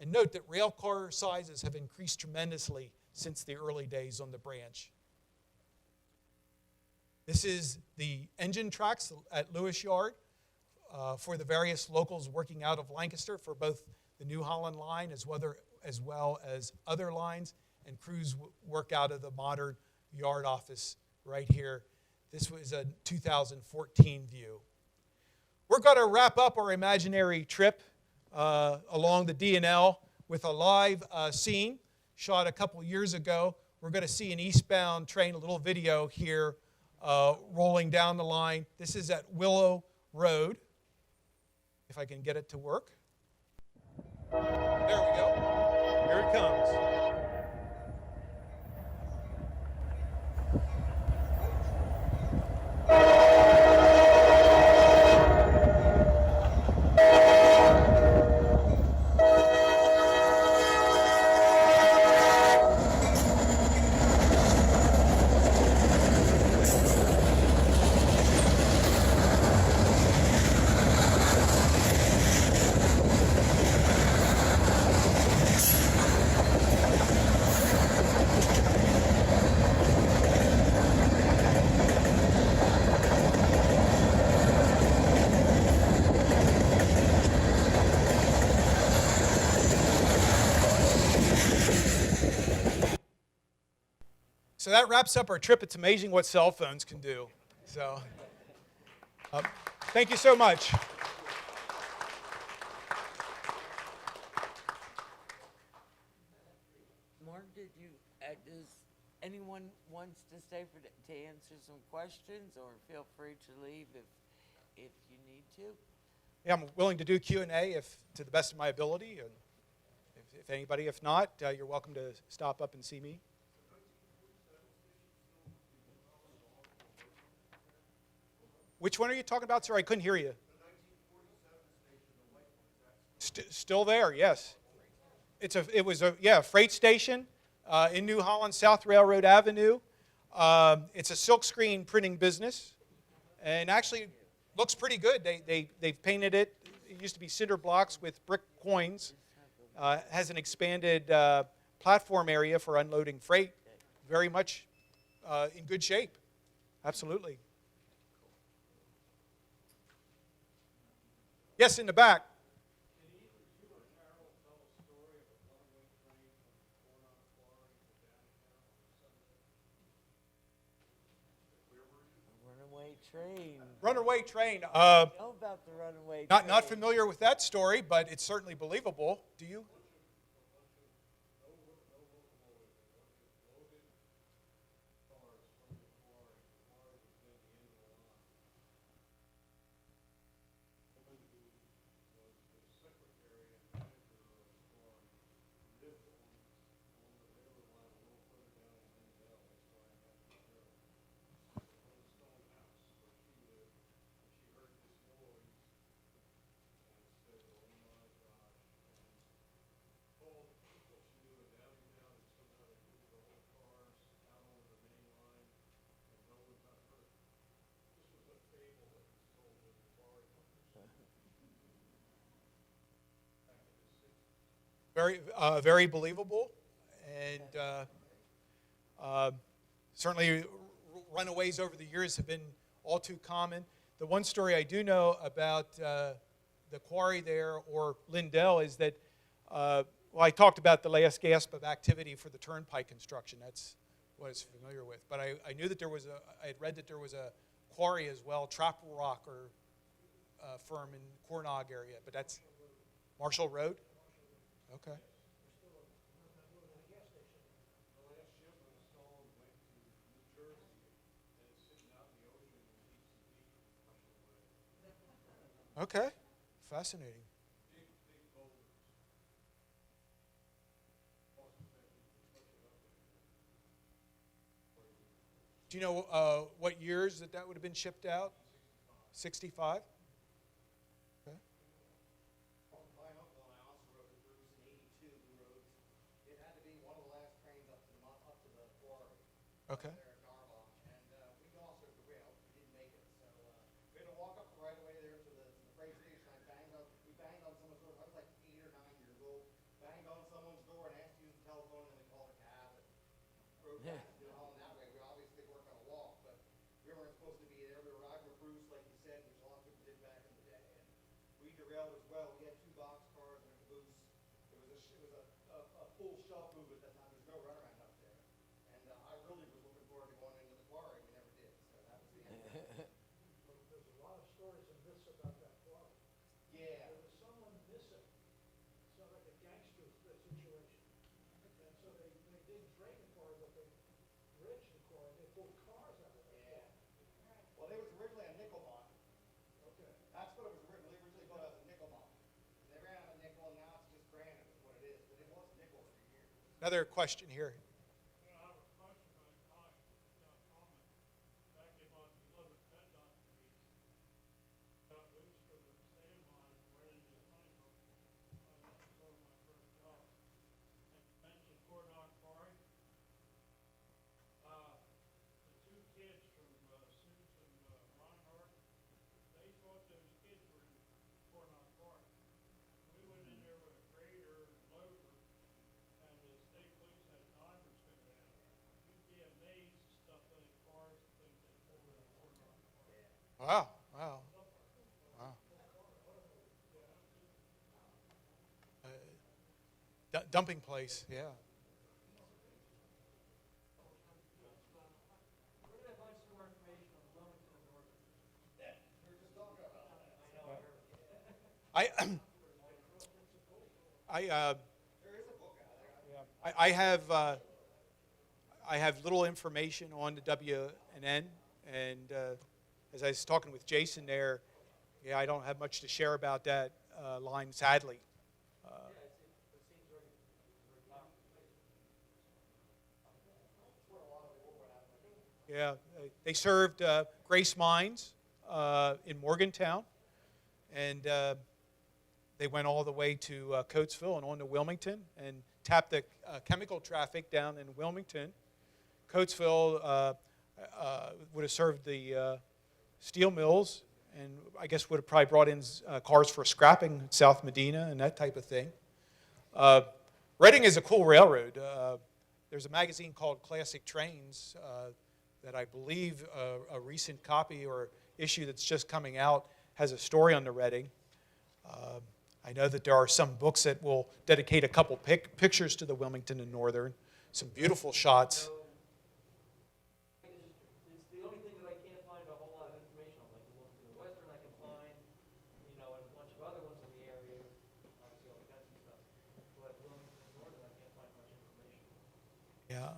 B: And note that rail car sizes have increased tremendously since the early days on the branch. This is the engine tracks at Lewis Yard for the various locals working out of Lancaster for both the New Holland line as well as other lines, and crews work out of the modern yard office right here. This was a 2014 view. We're going to wrap up our imaginary trip along the D&L with a live scene shot a couple years ago. We're going to see an eastbound train, a little video here rolling down the line. This is at Willow Road, if I can get it to work. There we go. Here it comes. So that wraps up our trip. It's amazing what cell phones can do. So, thank you so much.
A: Mark, does anyone wants to stay to answer some questions, or feel free to leave if you need to?
B: Yeah, I'm willing to do Q&A to the best of my ability. And if anybody, if not, you're welcome to stop up and see me. Which one are you talking about, sir? I couldn't hear you. Still there, yes. It was a freight station in New Holland, South Railroad Avenue. It's a silkscreen printing business, and actually looks pretty good. They've painted it. It used to be cinder blocks with brick coins. Has an expanded platform area for unloading freight. Very much in good shape. Absolutely. Yes, in the back.
A: Runaway train.
B: Runaway train.
A: I know about the runaway train.
B: Not familiar with that story, but it's certainly believable. Do you? Very believable, and certainly runaways over the years have been all too common. The one story I do know about the quarry there, or Lindell, is that, well, I talked about the last gasp of activity for the turnpike construction. That's what I was familiar with. But I knew that I had read that there was a quarry as well, Trap Rock or firm in Cornog area, but that's Marshall Road? Okay. Okay, fascinating. Do you know what years that would have been shipped out? 65? Okay. Okay. Another question here. Wow. Dumping place, yeah. I have little information on the W&N, and as I was talking with Jason there, I don't have much to share about that line, sadly. They served Grace Mines in Morgantown, and They went all the way to Coatesville and on to Wilmington and tapped the chemical traffic down in Wilmington. Coatesville would have served the steel mills, and I guess would have probably brought in cars for scrapping South Medina and that type of thing. Reading is a cool railroad. There's a magazine called Classic Trains that I believe a recent copy or issue that's just coming out has a story on the Reading. I know that there are some books that will dedicate a couple pictures to the Wilmington and Northern, some beautiful shots.
C: It's the only thing that I can't find a whole lot of information on. Like the Wilmington and Western I can find, and a bunch of other ones in the area, obviously all the guns and stuff. But Wilmington and Northern I can't find much information.
B: Yeah.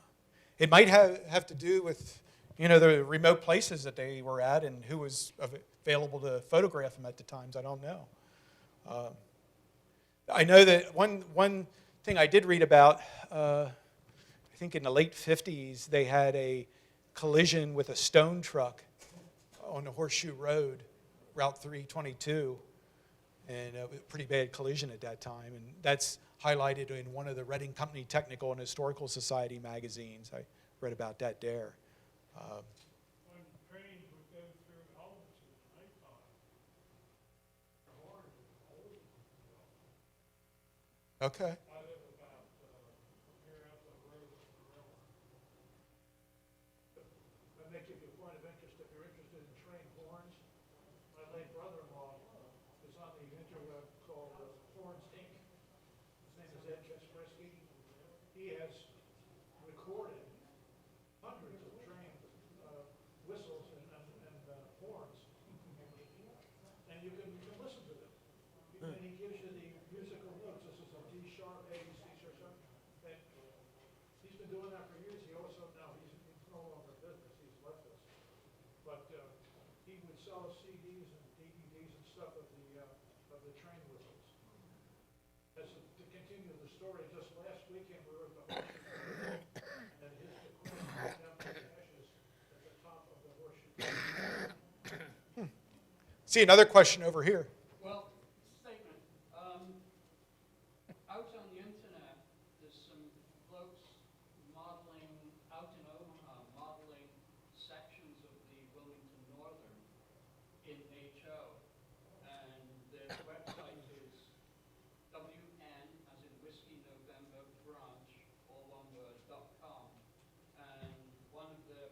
B: It might have to do with, the remote places that they were at and who was available to photograph them at the times. I don't know. I know that one thing I did read about, I think in the late 50s, they had a collision with a stone truck on the Horseshoe Road, Route 322, and a pretty bad collision at that time. And that's highlighted in one of the Reading Company Technical and Historical Society magazines. I read about that there.
D: When trains would go through Holland at nighttime,
B: Okay.
D: I live about here out the road from the railroad. That may give you a point of interest if you're interested in train horns. My late brother-in-law is on the interweb called Horns Inc. His name is Ed Kaspersky. He has recorded hundreds of train whistles and horns, and you can listen to them. And he gives you the musical notes. This is a D sharp, A, C sharp. And he's been doing that for years. He also now he's no longer in business. He's left us. But he would sell us CDs and DVDs and stuff of the train whistles. To continue the story, just last weekend we were at the Horseshoe, and his decor went down to the ashes at the top of the Horseshoe.
B: See another question over here.
E: Well, statement. Out on the internet, there's some folks modeling out in Omaha, modeling sections of the Wilmington Northern in HO, and their website is WN, as in Whiskey November Branch, all one word, .com, and one of the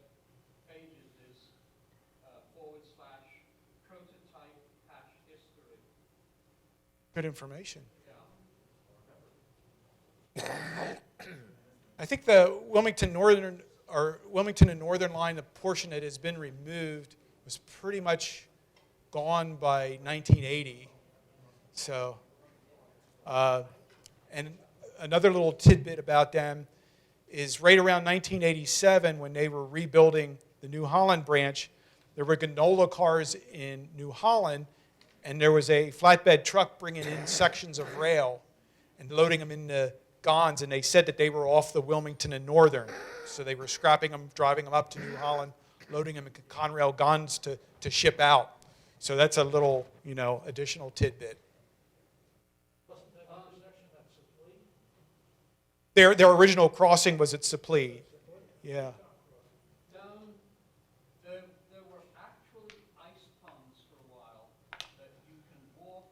E: pages is / prototype history.
B: Good information.
E: Yeah.
B: I think the Wilmington and Northern line, the portion that has been removed, was pretty much gone by 1980. So, and another little tidbit about them is right around 1987, when they were rebuilding the New Holland branch, there were gondola cars in New Holland, and there was a flatbed truck bringing in sections of rail and loading them into gons, and they said that they were off the Wilmington and Northern. So they were scrapping them, driving them up to New Holland, loading them in Conrail gons to ship out. So that's a little, additional tidbit.
D: Wasn't that intersection at Supplee?
B: Their original crossing was at Supplee. Yeah.
E: There were actually ice ponds for a while that you can walk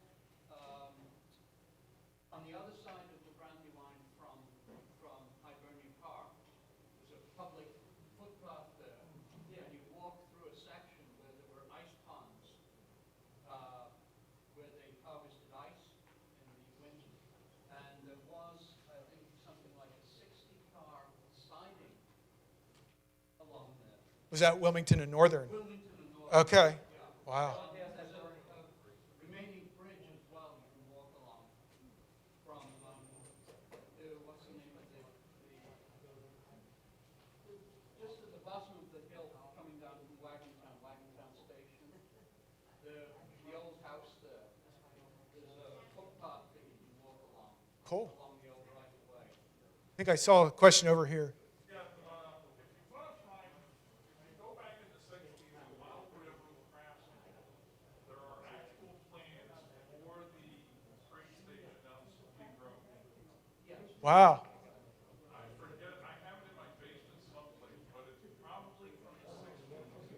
E: on the other side of the Brandywine from Hibernia Park. There's a public footpath there, and you walk through a section where there were ice ponds, where they harvested ice in the winter. And there was, I think, something like a 60-car siding along there.
B: Was that Wilmington and Northern?
E: Wilmington and Northern.
B: Okay.
E: Yeah.
B: Wow.
E: There's a remaining bridge as well you can walk along from, what's the name of just at the bottom of the hill coming down from Wagontown Station, the old house there. There's a footpath that you can walk along.
B: Cool.
E: Along the old right of way.
B: I think I saw a question over here.
D: Yeah, last time, if you go back in the 60s, the Wild River Craftsman, there are actual plans for the train
B: Wow.
D: I forget, I have it in my basement someplace, but it's probably from the 60s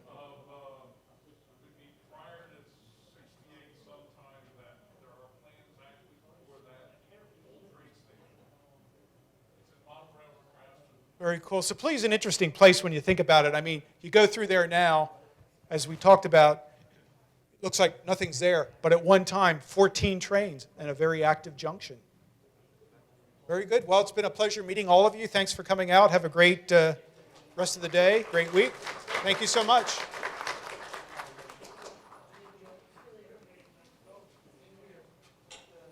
D: of, would be prior to 68 sometime that there are plans actually for that old train station. It's in Montreal, Lancaster.
B: Very cool. So Plea's an interesting place when you think about it. I mean, you go through there now, as we talked about, it looks like nothing's there. But at one time, 14 trains and a very active junction. Very good. Well, it's been a pleasure meeting all of you. Thanks for coming out. Have a great rest of the day, great week. Thank you so much.